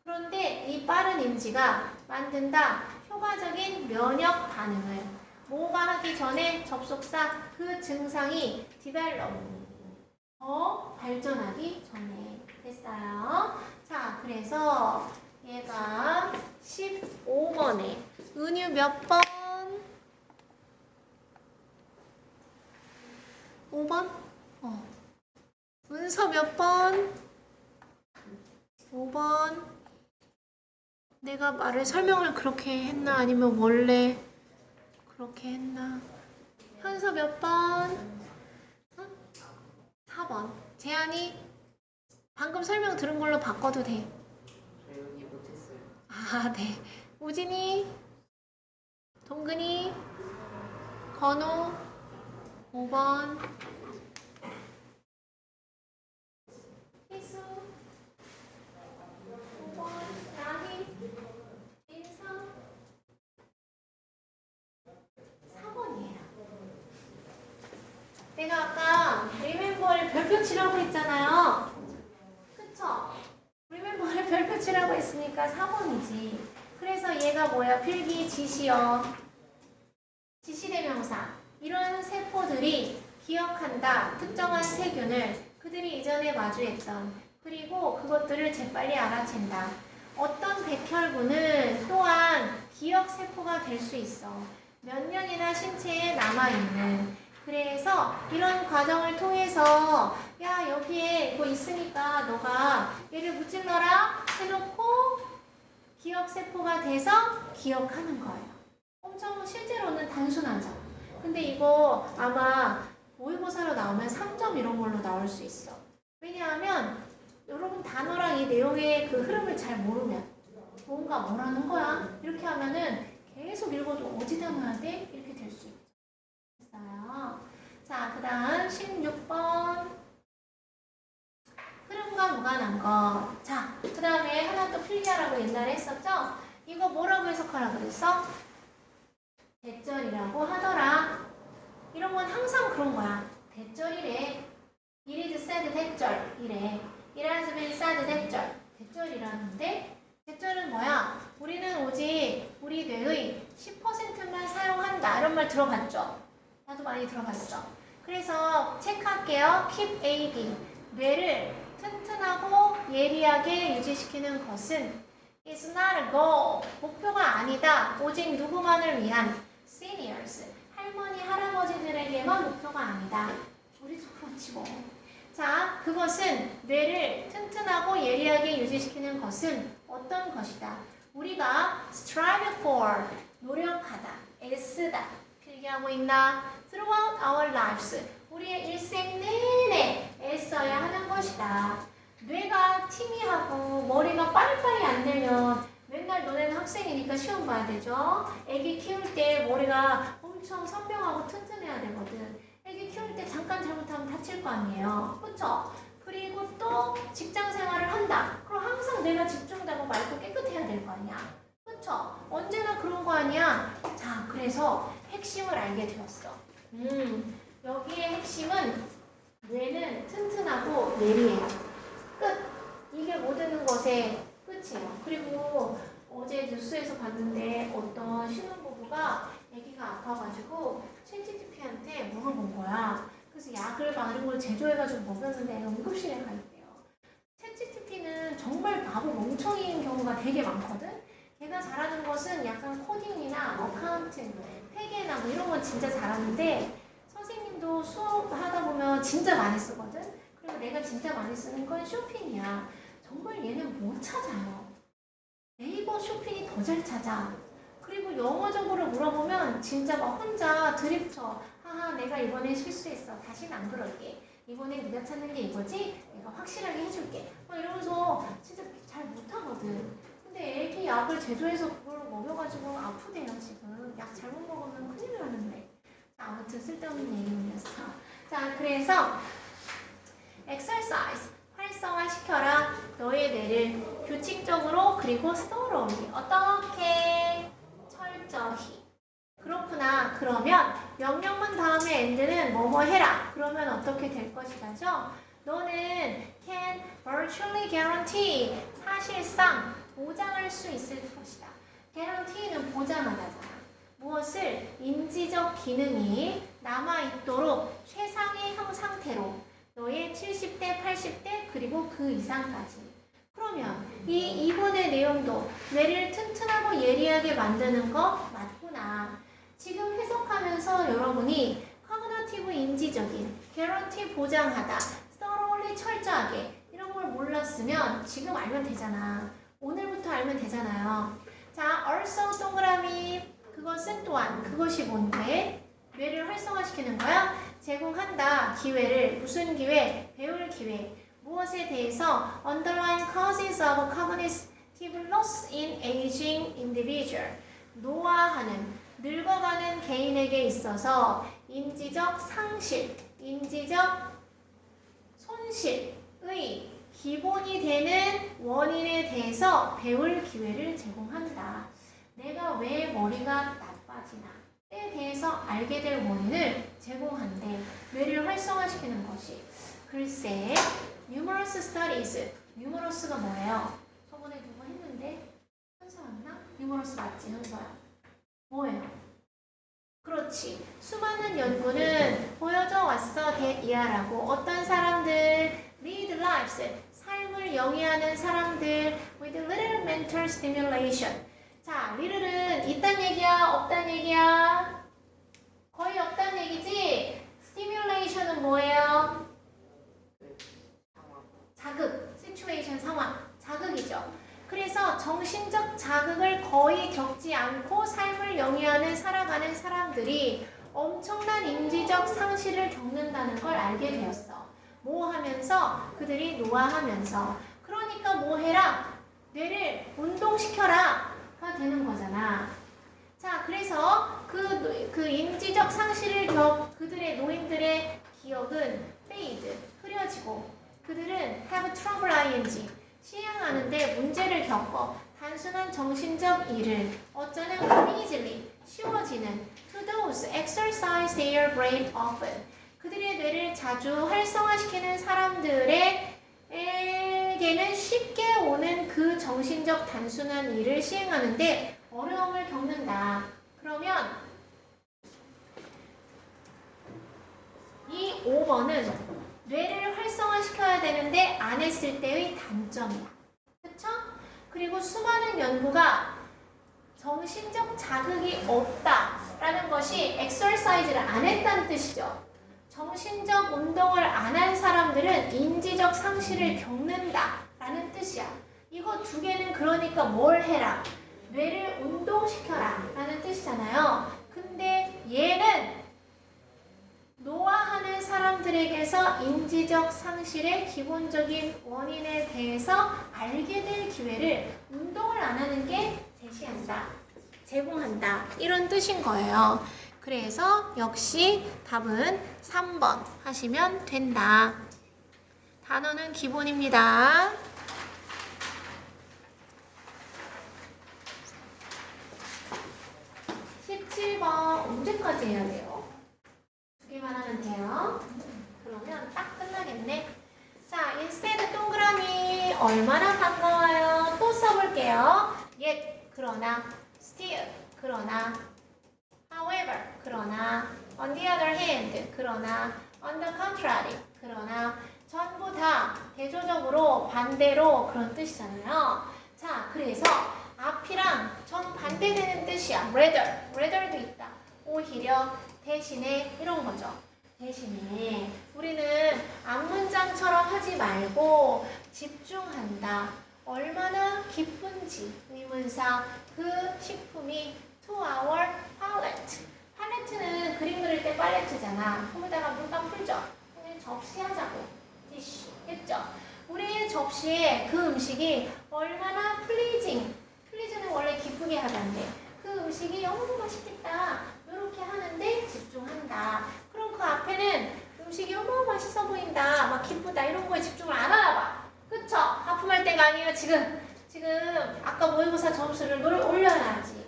그런데 이 빠른 인지가 만든다 효과적인 면역 반응을 뭐가 하기 전에 접속사 그 증상이 develop 더 발전하기 전에 됐어요. 자, 그래서 얘가 15번에 은유 몇 번? 5번? 문서 몇 번? 5번. 내가 설명을 그렇게 했나? 아니면 원래 그렇게 했나? 현서 몇 번? 4번. 재한이 방금 설명 들은 걸로 바꿔도 돼. 조용히 못했어요. 아, 네. 우진이, 동근이, 건우, 5번. 희수, 5번. 나희, 인성, 4번이에요. 내가 아까 리멤버를 별표 치라고 했잖아요. 그쵸? 리멤버를 별표 치라고 했으니까 4번이지. 그래서 얘가 뭐야? 필기 지시어. 지시대명사. 이런 세포들이 기억한다. 특정한 세균을 그들이 이전에 마주했던 그리고 그것들을 재빨리 알아챈다. 어떤 백혈구는 또한 기억세포가 될 수 있어. 몇 년이나 신체에 남아있는. 그래서 이런 과정을 통해서 야 여기에 이거 있으니까 너가 얘를 무찔러라 해놓고 기억세포가 돼서 기억하는 거예요. 엄청 실제로는 단순하죠. 근데 이거 아마 모의고사로 나오면 3점 이런 걸로 나올 수 있어. 왜냐하면 여러분 단어랑 이 내용의 그 흐름을 잘 모르면 뭔가 뭐라는 거야? 이렇게 하면은 계속 읽어도 어디다 넣어야 돼? 이렇게 될 수 있죠. 됐어요. 자, 그 다음 16번 흐름과 무관한 것. 자, 그 다음에 하나 또 필기하라고 옛날에 했었죠? 이거 뭐라고 해석하라고 그랬어? 대절이라고 하더라. 이런 건 항상 그런 거야. 대절이래. It is said 대절 이래. It has been said 대절. 대절이라는데 대절은 뭐야? 우리는 오직 우리 뇌의 10%만 사용한다. 이런 말 들어봤죠? 나도 많이 들어봤어. 그래서 체크할게요. Keep AD. 뇌를 튼튼하고 예리하게 유지시키는 것은 is not a goal. 목표가 아니다. 오직 누구만을 위한 seniors. 할머니, 할아버지들에게만 목표가 아니다. 우리도 그렇지 뭐. 자, 그것은 뇌를 튼튼하고 예리하게 유지시키는 것은 어떤 것이다. 우리가 strive for, 노력하다, 애쓰다. 필기하고 있나? throughout our lives. 우리의 일생 내내 애써야 하는 것이다. 뇌가 티미하고 머리가 빨리빨리 안 되면 맨날 너네는 학생이니까 시험 봐야 되죠. 애기 키울 때 머리가 엄청 선명하고 튼튼해야 되거든. 애기 키울 때 잠깐 잘못하면 다칠 거 아니에요. 그쵸? 그리고 또 직장 생활을 한다. 그럼 항상 뇌가 집중되고 맑고 깨끗해야 될 거 아니야. 그쵸? 언제나 그런 거 아니야. 자, 그래서 핵심을 알게 되었어. 여기에 핵심은 뇌는 튼튼하고 예리해요. 끝. 이게 모든 것의 끝이에요. 그리고 어제 뉴스에서 봤는데 어떤 신혼부부가 아기가 아파가지고 챗GPT한테 물어본 거야. 그래서 약을 바른 걸 제조해가지고 먹였는데 애가 응급실에 가 있대요. 챗GPT는 정말 바보 멍청이인 경우가 되게 많거든. 걔가 잘하는 것은 약간 코딩이나 어카운팅, 회계나 뭐 이런 건 진짜 잘하는데 선생님도 수업하다 보면 진짜 많이 쓰거든. 그리고 내가 진짜 많이 쓰는 건 쇼핑이야. 정말 얘는 못 찾아요. 네이버 쇼핑이 더 잘 찾아. 그리고 영어적으로 물어보면 진짜 막 혼자 드립쳐. 하하 내가 이번에 실수했어. 다시는 안 그럴게. 이번에 네가 찾는 게 이거지? 내가 확실하게 해줄게. 막 이러면서 진짜 잘 못하거든. 근데 애기 약을 제조해서 그걸 먹여가지고 아프대요 지금. 약 잘못 먹으면 큰일 나는데. 아무튼 쓸데없는 얘기였어. 자, 그래서 exercise 활성화시켜라. 너의 뇌를 규칙적으로 그리고 thoroughly 어떻게 철저히. 그렇구나. 맞구나. 그러면 명령문 다음에 and는 뭐뭐 해라. 그러면 어떻게 될 것이다죠? 너는 can virtually guarantee 사실상 보장할 수 있을 것이다. guarantee는 보장하다잖아. 무엇을? 인지적 기능이 남아있도록 최상의 형 상태로 너의 70대, 80대 그리고 그 이상까지. 그러면 이 2번의 내용도 뇌를 튼튼하고 예리하게 만드는 거 맞구나. 지금 해석하면서 여러분이 커그너티브 인지적인, guarantee 보장하다, thoroughly 철저하게 이런 걸 몰랐으면 지금 알면 되잖아. 오늘부터 알면 되잖아요. 자, also 동그라미 그것은 또한 그것이 뭔데? 뇌를 활성화시키는 거야? 제공한다. 기회를. 무슨 기회? 배울 기회. 무엇에 대해서? Underlying causes of cognitive loss in aging individual. 노화하는, 늙어가는 개인에게 있어서 인지적 상실, 인지적 손실의 기본이 되는 원인에 대해서 배울 기회를 제공한다. 내가 왜 머리가 나빠지나에 대해서 알게 될 원인을 제공한대. 뇌를 활성화시키는 것이. 글쎄, numerous studies. numerous가 뭐예요? 저번에 누구 했는데? 현서였나? numerous 맞지, 현서야? 뭐예요? 그렇지. 수많은 연구는 보여져 왔어. 대이하라고. 어떤 사람들, lead lives, 삶을 영위하는 사람들 with little mental stimulation. 자, little은 있단 얘기야? 없단 얘기야? 거의 없단 얘기지? stimulation은 뭐예요? 자극, situation, 상황, 자극이죠. 그래서 정신적 자극을 거의 겪지 않고 삶을 영위하는 살아가는 사람들이 엄청난 인지적 상실을 겪는다는 걸 알게 되었어. 뭐 하면서? 그들이 노화하면서. 그러니까 뭐 해라? 뇌를 운동시켜라 가 되는 거잖아. 자, 그래서 그 인지적 상실을 그들의 노인들의 기억은 fade, 흐려지고 그들은 have trouble ing, 시행하는데 문제를 겪어 단순한 정신적 일을 어쩌면 easily, 쉬워지는 to those exercise their brain often. 그들의 뇌를 자주 활성화시키는 사람들에게는 쉽게 오는 그 정신적 단순한 일을 시행하는데 어려움을 겪는다. 그러면 이 5번은 뇌를 활성화시켜야 되는데 안 했을 때의 단점이야. 그쵸? 그리고 수많은 연구가 정신적 자극이 없다라는 것이 exercise를 안 했다는 뜻이죠. 정신적 운동을 안 한 사람들은 인지적 상실을 겪는다라는 뜻이야. 이거 두 개는 그러니까 뭘 해라? 뇌를 운동시켜라 라는 뜻이잖아요. 근데 얘는 노화하는 사람들에게서 인지적 상실의 기본적인 원인에 대해서 알게 될 기회를 운동을 안 하는 게 제시한다, 제공한다 이런 뜻인 거예요. 그래서 역시 답은 3번 하시면 된다. 단어는 기본입니다. 17번 언제까지 해야 돼요? 두 개만 하면 돼요. 그러면 딱 끝나겠네. 자, instead 동그라미 얼마나 반가워요. 또 써볼게요. yet 그러나, still 그러나, however 그러나, on the other hand 그러나, on the contrary 그러나, 전부 다 대조적으로 반대로 그런 뜻이잖아요. 자, 그래서 앞이랑 정반대되는 뜻이야. rather도 있다. 오히려, 대신에 이런 거죠. 대신에 우리는 앞문장처럼 하지 말고 집중한다. 얼마나 기쁜지 의문사 그 식품이 to our palette. 팔레트는 그림 그릴 때 팔레트잖아. 거기다가 물감 풀죠. 우리 접시 하자고. 디쉬 했죠. 우리의 접시에 그 음식이 얼마나 pleasing. pleasing은 원래 기쁘게 하던데 그 음식이 너무 맛있겠다. 이렇게 하는데 집중한다. 그럼 그 앞에는 음식이 너무 맛있어 보인다. 막 기쁘다. 이런 거에 집중을 안 하나 봐. 그쵸? 하품할 때가 아니에요. 지금 아까 모의고사 점수를 올려놔야지.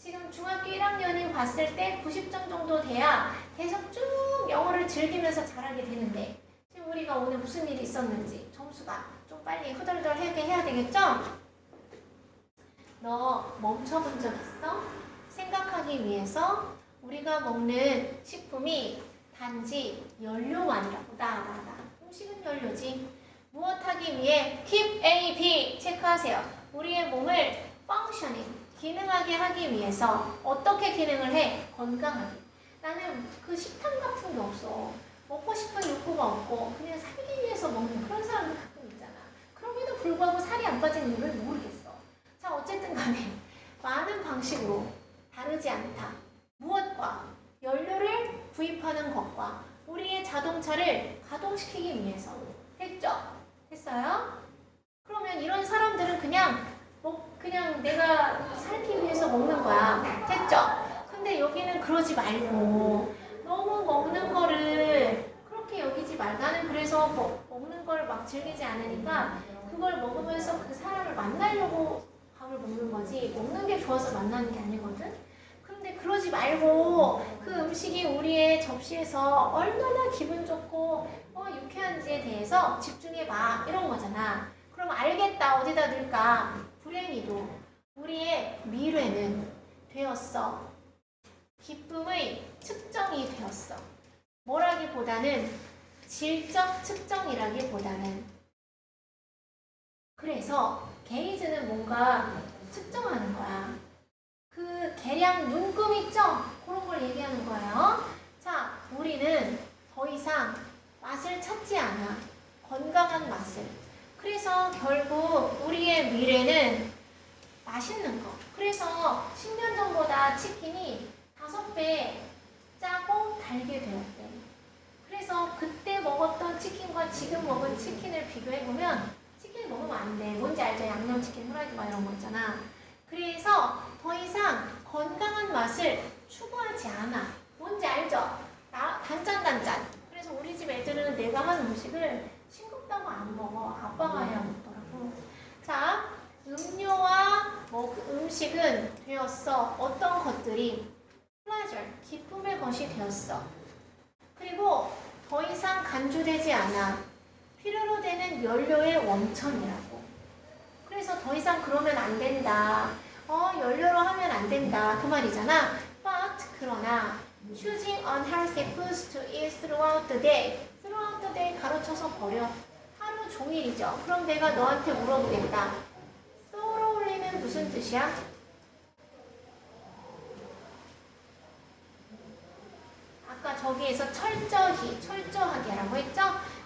지금 중학교 1학년이 봤을 때 90점 정도 돼야 계속 쭉 영어를 즐기면서 잘하게 되는데 지금 우리가 오늘 무슨 일이 있었는지 점수가 좀 빨리 후덜덜하게 해야 되겠죠? 너 멈춰본 적 있어? 생각하기 위해서 우리가 먹는 식품이 단지 연료만이라고. 나. 음식은 연료지. 무엇하기 위해? keep A, B 체크하세요. 우리의 몸을 functioning, 기능하게 하기 위해서 어떻게 기능을 해? 건강하게. 나는 그 식탐 같은 게 없어. 먹고 싶은 욕구가 없고 그냥 살기 위해서 먹는 그런 사람들 가끔 있잖아. 그럼에도 불구하고 살이 안 빠지는 이유를 모르겠어. 자, 어쨌든 간에 많은 방식으로 다르지 않다. 무엇과? 연료를 구입하는 것과 우리의 자동차를 가동시키기 위해서. 됐죠? 됐어요? 그러면 이런 사람들은 그냥 내가 살기 위해서 먹는 거야. 됐죠? 근데 여기는 그러지 말고 너무 먹는 거를 그렇게 여기지 말고 나는 그래서 먹는 걸 막 즐기지 않으니까 그걸 먹으면서 그 사람을 만나려고 밥을 먹는 거지 먹는 게 좋아서 만나는 게 아니거든? 근데 그러지 말고 그 음식이 우리의 접시에서 얼마나 기분 좋고 유쾌한지에 대해서 집중해봐 이런 거잖아. 그럼 알겠다. 어디다 넣을까? 불행히도 우리의 미래는 되었어. 기쁨의 측정이 되었어. 뭐라기보다는 질적 측정이라기보다는. 그래서 게이즈는 뭔가 측정하는 거야. 그 계량 눈금 있죠? 그런 걸 얘기하는 거예요. 자, 우리는 더 이상 맛을 찾지 않아. 건강한 맛을. 그래서 결국 우리의 미래는 맛있는 거. 그래서 10년 전보다 치킨이 5배 짜고 달게 되었대. 그래서 그때 먹었던 치킨과 지금 먹은 치킨을 비교해보면 치킨을 먹으면 안 돼. 뭔지 알죠? 양념치킨, 후라이드 막 이런 거 있잖아. 그래서 더 이상 건강한 맛을 추구하지 않아. 뭔지 알죠? 단짠. 그래서 우리 집 애들은 내가 한 음식을 싱겁다고 안 먹어. 아빠가 해야 먹더라고. 자, 음료와 음식은 되었어. 어떤 것들이? pleasure, 기쁨의 것이 되었어. 그리고 더 이상 간주되지 않아. 필요로 되는 연료의 원천이라고. 그래서 더 이상 그러면 안 된다. 연료로 하면 안 된다. 그 말이잖아. But 그러나 choosing unhealthy foods to eat throughout the day. throughout the day 가로쳐서 버려. 하루 종일이죠. 그럼 내가 너한테 물어보겠다. thoroughly는 무슨 뜻이야? 아까 저기에서 철저하게라고 했죠?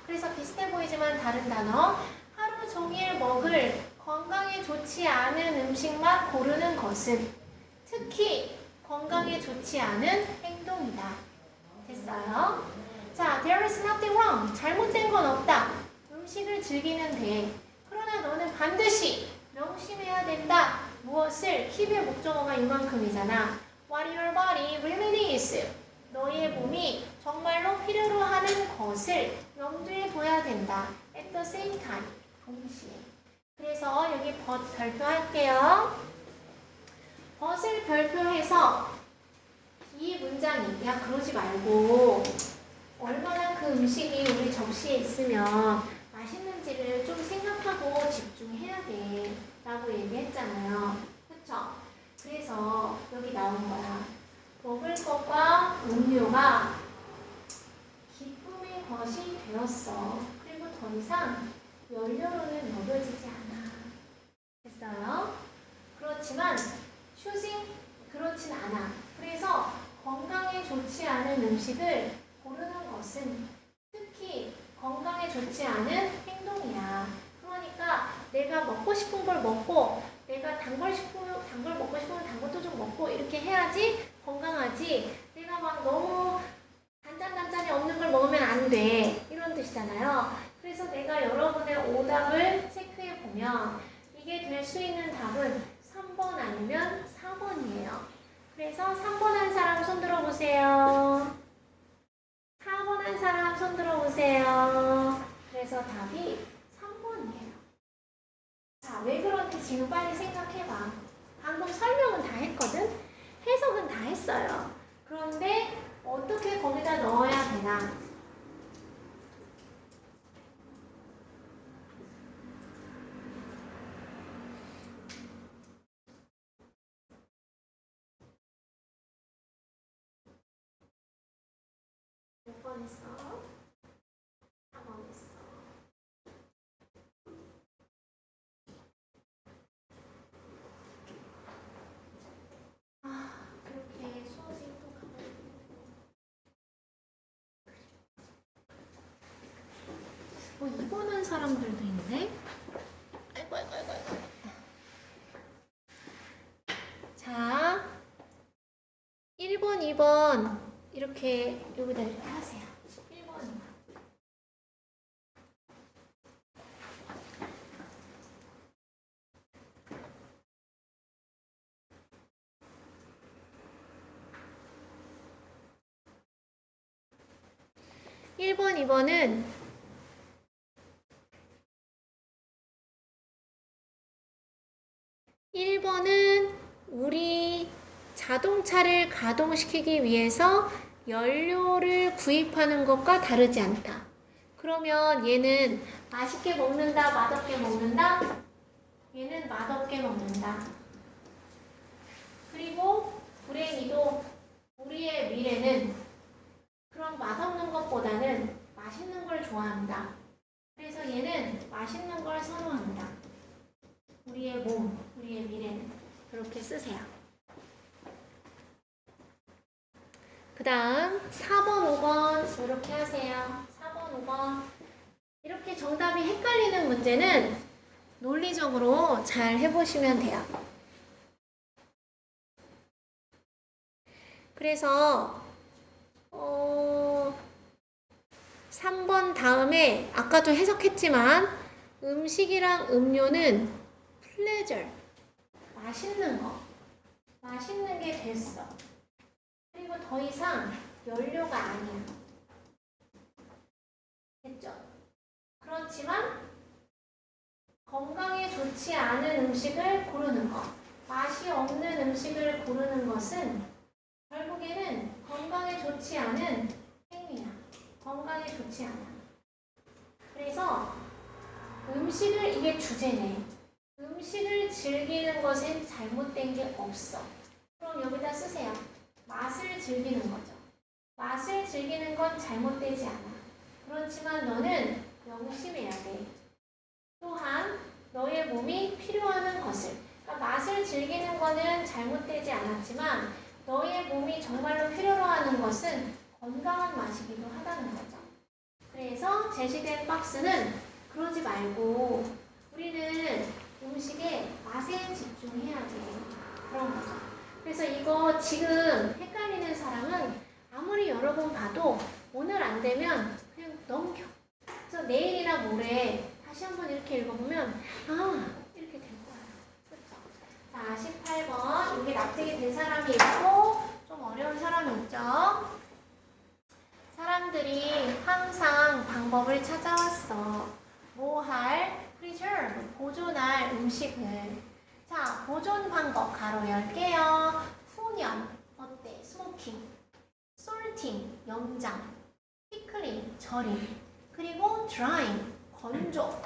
그래서 비슷해 보이지만 다른 단어. 하루 종일 먹을 건강에 좋지 않은 음식만 고르는 것은 특히 건강에 좋지 않은 행동이다. 됐어요? 자, there is nothing wrong. 잘못된 건 없다. 음식을 즐기는 데. 그러나 너는 반드시 명심해야 된다. 무엇을? keep의 목적어가 이만큼이잖아. What your body really needs. 너의 몸이 정말로 필요로 하는 것을 염두에 둬야 된다. At the same time. 동시에. 그래서 여기 but 별표할게요. but을 별표해서 이 문장이 야 그러지 말고 얼마나 그 음식이 우리 접시에 있으면 맛있는지를 좀 생각하고 집중해야 돼 라고 얘기했잖아요. 그쵸? 그래서 여기 나온 거야. 먹을 것과 음료가 기쁨의 것이 되었어. 그리고 더 이상 연료로는 먹여지지 않아. 됐어요? 그렇지만 그렇진 않아. 그래서 건강에 좋지 않은 음식을 고르는 것은 특히 건강에 좋지 않은 행동이야. 그러니까 내가 먹고 싶은 걸 먹고 내가 단 걸 먹고 싶으면 단 것도 좀 먹고 이렇게 해야지 건강하지. 내가 막 너무 단짠단짠이 없는 걸 먹으면 안 돼. 이런 뜻이잖아요. 그래서 내가 여러분의 오답을 체크해 보면 이게 될 수 있는 답은 3번 아니면 4번이에요. 그래서 3번 한 사람 손 들어보세요. 4번 한 사람 손 들어보세요. 그래서 답이 3번이에요. 자, 왜 그런지 지금 빨리 생각해봐. 방금 설명은 다 했거든? 이거는 사람들도 있네. 아이고. 자, 1번, 2번 이렇게 여기다 이렇게 하세요. 1번, 2번. (1번) (2번은) (1번은) 우리 자동차를 가동시키기 위해서 연료를 구입하는 것과 다르지 않다. 그러면 얘는 맛있게 먹는다, 맛없게 먹는다? 얘는 맛없게 먹는다. 그리고 불행히도 우리의 미래는 그런 맛없는 것보다는 맛있는 걸 좋아한다. 그래서 얘는 맛있는 걸 선호한다. 우리의 몸, 우리의 미래는. 그렇게 쓰세요. 그 다음 4번, 5번 이렇게 하세요. 4번, 5번. 이렇게 정답이 헷갈리는 문제는 논리적으로 잘 해보시면 돼요. 그래서 3번 다음에 아까도 해석했지만 음식이랑 음료는 pleasure, 맛있는 거, 맛있는 게 됐어. 그리고 더 이상 연료가 아니야. 됐죠? 그렇지만 건강에 좋지 않은 음식을 고르는 것, 맛이 없는 음식을 고르는 것은 결국에는 건강에 좋지 않은 행위야. 건강에 좋지 않아. 그래서 음식을, 이게 주제네. 음식을 즐기는 것엔 잘못된 게 없어. 그럼 여기다 쓰세요. 맛을 즐기는 거죠. 맛을 즐기는 건 잘못되지 않아. 그렇지만 너는 명심해야 돼. 또한 너의 몸이 필요하는 것을, 그러니까 맛을 즐기는 거는 잘못되지 않았지만 너의 몸이 정말로 필요로 하는 것은 건강한 맛이기도 하다는 거죠. 그래서 제시된 박스는 그러지 말고 우리는 음식의 맛에 집중해야 돼. 그런 거죠. 그래서 이거 지금 헷갈리는 사람은 아무리 여러 번 봐도 오늘 안 되면 그냥 넘겨. 그래서 내일이나 모레 다시 한번 이렇게 읽어보면 이렇게 될 거야. 그렇죠? 자, 18번. 여기 납득이 된 사람이 있고 좀 어려운 사람이 있죠? 사람들이 항상 방법을 찾아왔어. 뭐 할? preserve, 보존할 음식을. 자, 보존 방법 가로 열게요. 후년, 어때? smoking, salting, 염장, pickling, 절임, 그리고 drying, 건조.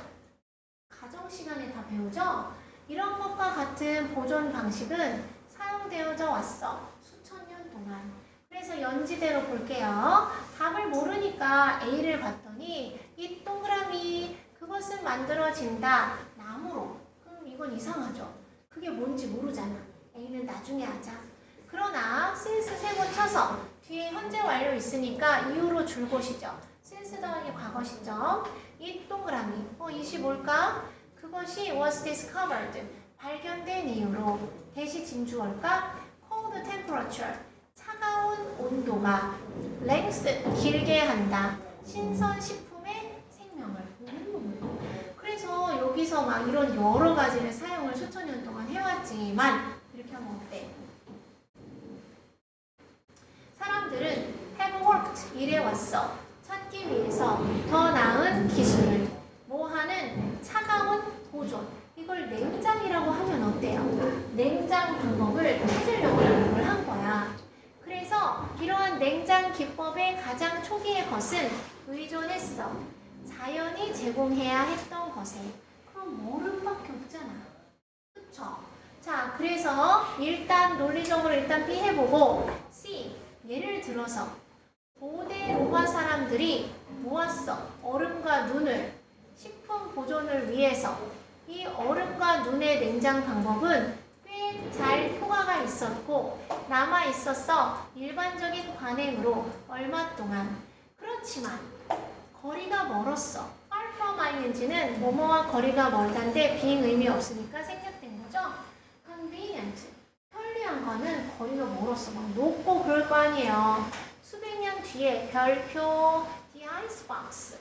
가정 시간에 다 배우죠? 이런 것과 같은 보존 방식은 사용되어져 왔어. 수천 년 동안. 그래서 연지대로 볼게요. 답을 모르니까 A를 봤더니 이 동그라미, 그것은 만들어진다. 나무로. 그럼 이건 이상하죠? 그게 뭔지 모르잖아. A는 나중에 하자. 그러나 since 세고 쳐서 뒤에 현재 완료 있으니까 이후로 줄곳이죠. since 더하기 과거 시점. 이 동그라미. 이시 뭘까? 그것이 was discovered. 발견된 이후로. 대시 진주어일까? cold temperature. 차가운 온도가 length, 길게 한다. 신선식품의 생명을. 그래서 여기서 막 이런 여러 가지를 사용을 수천 년 동안 해왔지만 이렇게 하면 어때? 사람들은 have worked, 일해왔어. 찾기 위해서 더 나은 기술을. 뭐 하는? 차가운 보존. 이걸 냉장이라고 하면 어때요? 냉장 방법을 찾으려고 연구를 한 거야. 그래서 이러한 냉장 기법의 가장 초기의 것은 의존했어. 자연이 제공해야 했던 것에. 그럼 얼음밖에 없잖아. 그쵸? 자, 그래서 일단 논리적으로 일단 B 해보고 C, 예를 들어서 고대 로마 사람들이 모았어. 얼음과 눈을 식품 보존을 위해서. 이 얼음과 눈의 냉장 방법은 꽤 잘 효과가 있었고 남아 있었어. 일반적인 관행으로 얼마 동안. 그렇지만 거리가 멀었어. far from ing는 뭐뭐와 거리가 멀다인데 being 의미 없으니까 생략된 거죠. convenient. 편리한 거는 거리가 멀었어. 막 높고 그럴 거 아니에요. 수백 년 뒤에 별표 the icebox.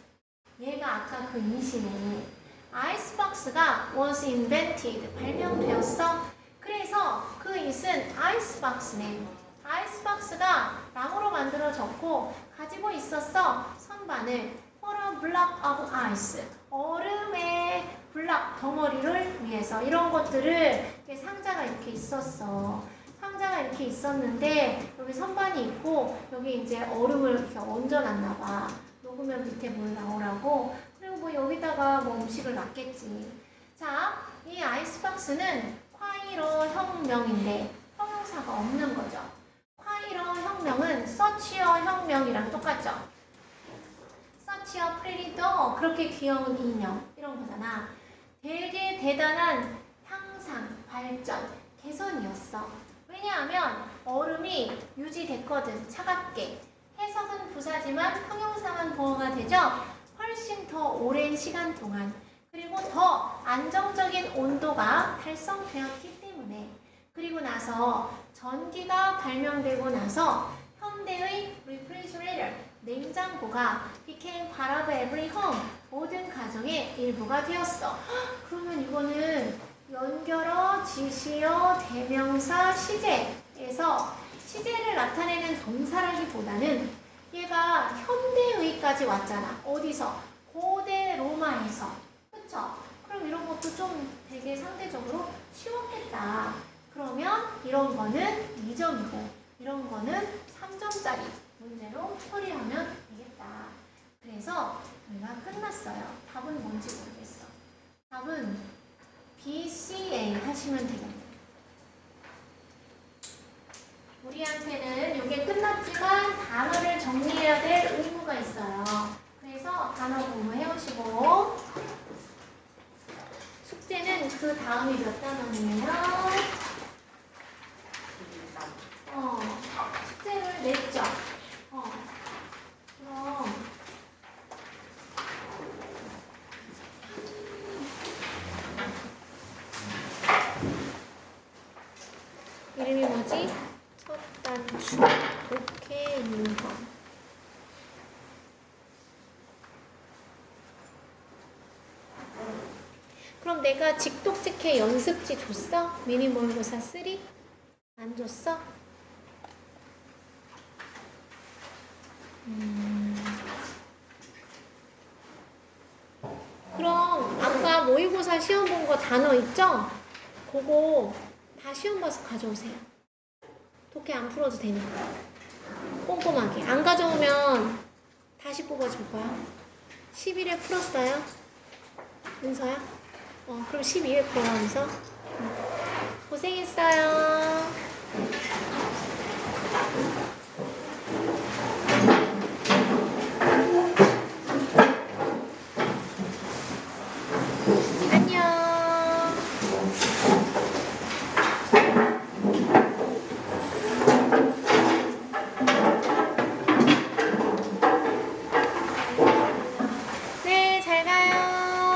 얘가 아까 그 인시네. icebox가 was invented. 발명되었어. 그래서 그 it은 icebox네. icebox가 나무로 만들어졌고 가지고 있었어. 선반을 for a block of ice. 얼음의 블락 덩어리를 위해서. 이런 것들을 상자가 이렇게 있었어. 상자가 이렇게 있었는데 여기 선반이 있고 여기 이제 얼음을 이렇게 얹어놨나 봐. 녹으면 밑에 물 나오라고. 그리고 뭐 여기다가 뭐 음식을 놨겠지. 자, 이 아이스박스는 콰이러 혁명인데 형용사가 없는 거죠. 콰이러 혁명은 서치어 혁명이랑 똑같죠. 서치어 프레리더 그렇게 귀여운 인형 이런 거잖아. 되게 대단한 향상, 발전, 개선이었어. 왜냐하면 얼음이 유지됐거든. 차갑게. 해석은 부사지만 형용사만 보어가 되죠. 훨씬 더 오랜 시간 동안 그리고 더 안정적인 온도가 달성되었기 때문에. 그리고 나서 전기가 발명되고 나서 현대의 refrigerator, 냉장고가 became part of every home, 모든 가정의 일부가 되었어. 그러면 이거는 연결어, 지시어, 대명사, 시제에서 시제를 나타내는 동사라기보다는 얘가 현대의까지 왔잖아. 어디서? 고대 로마에서. 그쵸? 그럼 이런 것도 좀 되게 상대적으로 쉬웠겠다. 그러면 이런 거는 2점이고 이런 거는 3점짜리 문제로 처리하면 되겠다. 그래서 우리가 끝났어요. 답은 뭔지 모르겠어. 답은 BCA 하시면 되겠네요. 우리한테는 이게 끝났지만 단어를 정리해야 될 의무가 있어요. 그래서 단어 공부해오시고 숙제는 그 다음이 몇 단원이에요? 숙제를 냈죠? 그럼 이름이 뭐지? 첫 단추 독해 유형. 그럼 내가 직독직해 연습지 줬어? 미니 모의고사 3? 안 줬어? 그럼 아까 모의고사 시험 본 거 단어 있죠? 그거 다 시험 봐서 가져오세요. 독해 안 풀어도 되니까. 꼼꼼하게. 안 가져오면 다시 뽑아줄 거야. 11회 풀었어요? 은서야? 그럼 12회 풀어가면서. 고생했어요. 네, 잘 가요.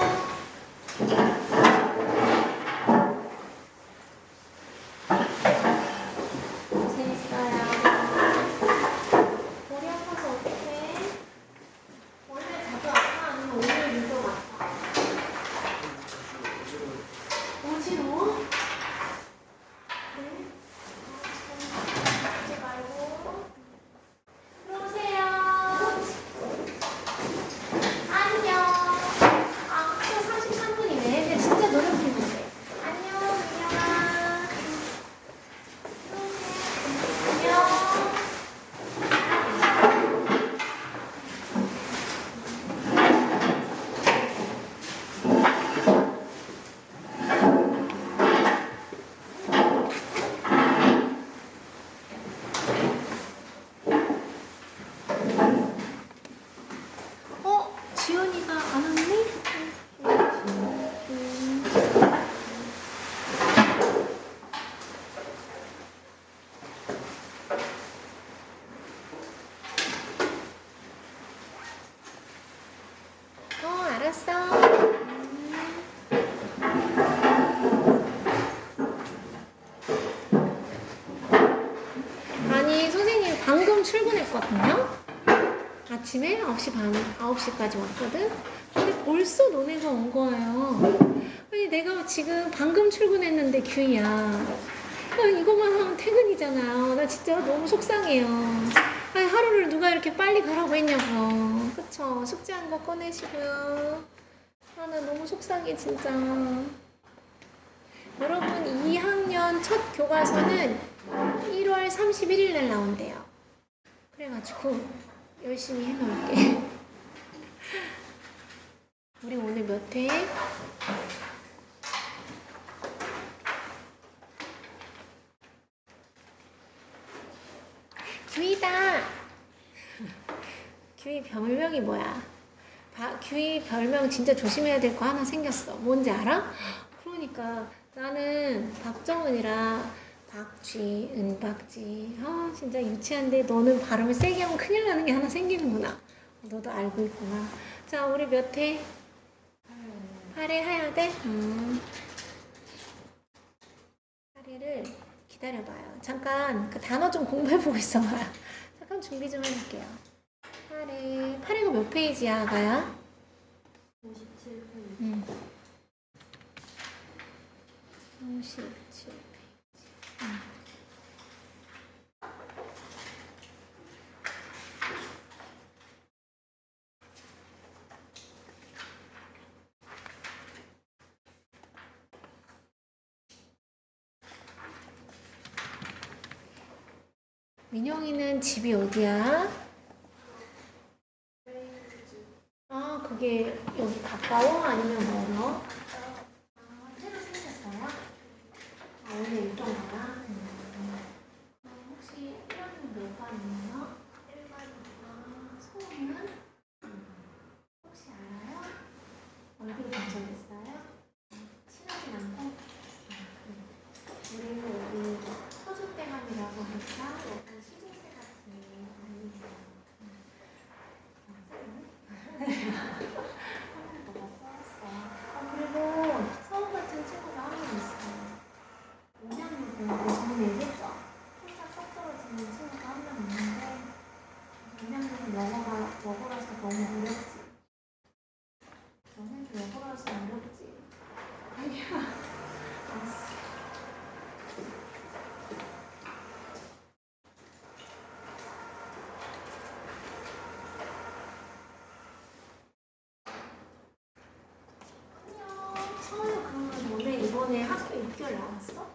방금 출근했거든요. 아침에 9시 반, 9시까지 왔거든. 근데 벌써 너네가 온 거예요. 아니 내가 지금 방금 출근했는데 규희야. 이것만 하면 퇴근이잖아요. 나 진짜 너무 속상해요. 아니 하루를 누가 이렇게 빨리 가라고 했냐고. 그쵸? 숙제한 거 꺼내시고요. 아 나 너무 속상해 진짜. 여러분 2학년 첫 교과서는 1월 31일 날 나온대요. 그래가지고 열심히 해놓을게. 우리 오늘 몇 회? 규희다. 규희 별명이 뭐야? 규희 별명 진짜 조심해야 될 거 하나 생겼어. 뭔지 알아? 그러니까 나는 박정은이라 박쥐, 은박쥐. 아 진짜 유치한데 너는 발음을 세게 하면 큰일 나는 게 하나 생기는구나. 너도 알고 있구나. 자 우리 몇 회? 8회 해야 돼? 8회를 기다려봐요. 잠깐 그 단어 좀 공부해보고 있어봐요. 잠깐 준비 좀 해볼게요. 8회가 몇 페이지야, 아가야? 57페이지. 57페이지. 민영이는 집이 어디야? 아, 그게 여기 가까워? 아니면 멀어? 새로 생겼어요? 아, 오늘 일정 거야? 혹시 1학년 몇 반이에요? 1반. 아, 소음은? 혹시 알아요? 얼굴 본 적 있어요? 친하진 않고? 우리 여기 터줏대감이라고 할까? 약간 시종세 같은 아이예요. 그리고 서울 같은 친구가 한 명 있어요. 5학년 공부 전에 얘기했죠? 혼자 쏙 떨어지는 친구가 한 명 있는데 5학년은 영어라서 너무 어렵지. 너네도 영어라서 어렵지. 아니야. 알았어. 안녕. 서울 그러면 너네 이번에 학교 6개월 나왔어?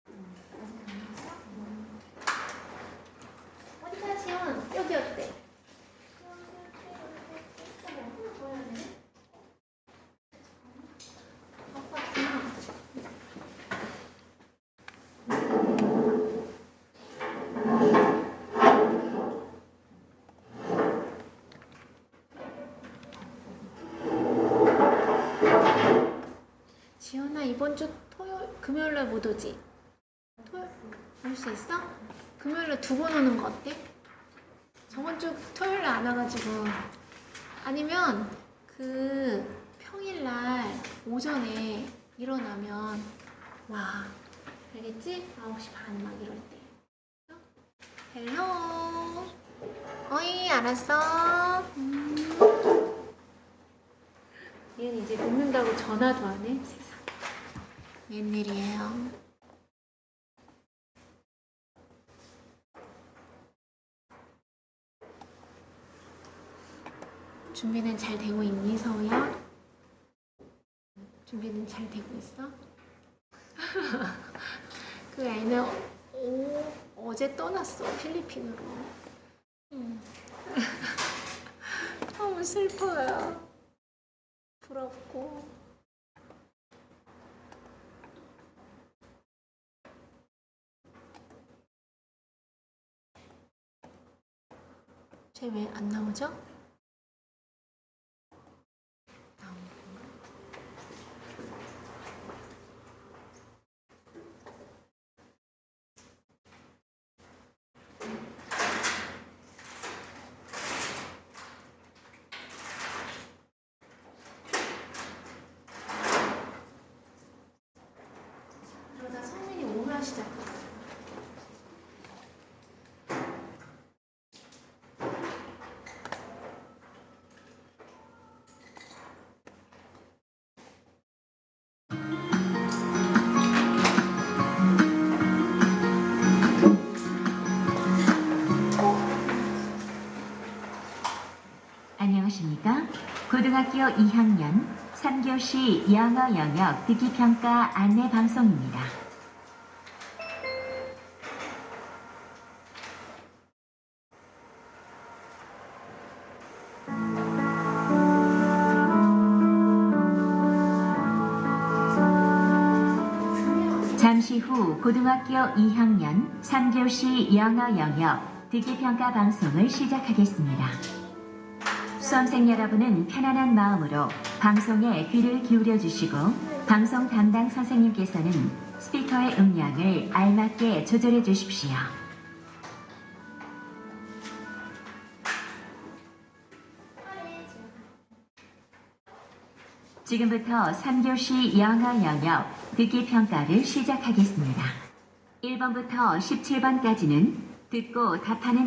아직 안 나왔어? 어디가 지원? 여기 어때? 지연아 이번 주 금요일날 못 오지? 토요일 올 수 있어? 금요일날 2번 오는 거 어때? 저번 주 토요일날 안 와가지고 아니면 그 평일날 오전에 일어나면 와 알겠지? 9시 반 막 이럴 때 헬로 어이 알았어 얘는 이제 늦는다고 전화도 안 해? 세상 웬일이에요? 준비는 잘 되고 있니, 서우야? 준비는 잘 되고 있어? 그 애는 어제 떠났어, 필리핀으로. 너무 슬퍼요. 부럽고. 쟤 왜 안 나오죠? 그러다 성민이 오면 시작해. 고등학교 2학년 3교시 영어 영역 듣기 평가 안내 방송입니다. 잠시 후 고등학교 2학년 3교시 영어 영역 듣기 평가 방송을 시작하겠습니다. 수험생 여러분은 편안한 마음으로 방송에 귀를 기울여 주시고 방송 담당 선생님께서는 스피커의 음량을 알맞게 조절해 주십시오. 지금부터 3교시 영어 영역 듣기 평가를 시작하겠습니다. 1번부터 17번까지는 듣고 답하는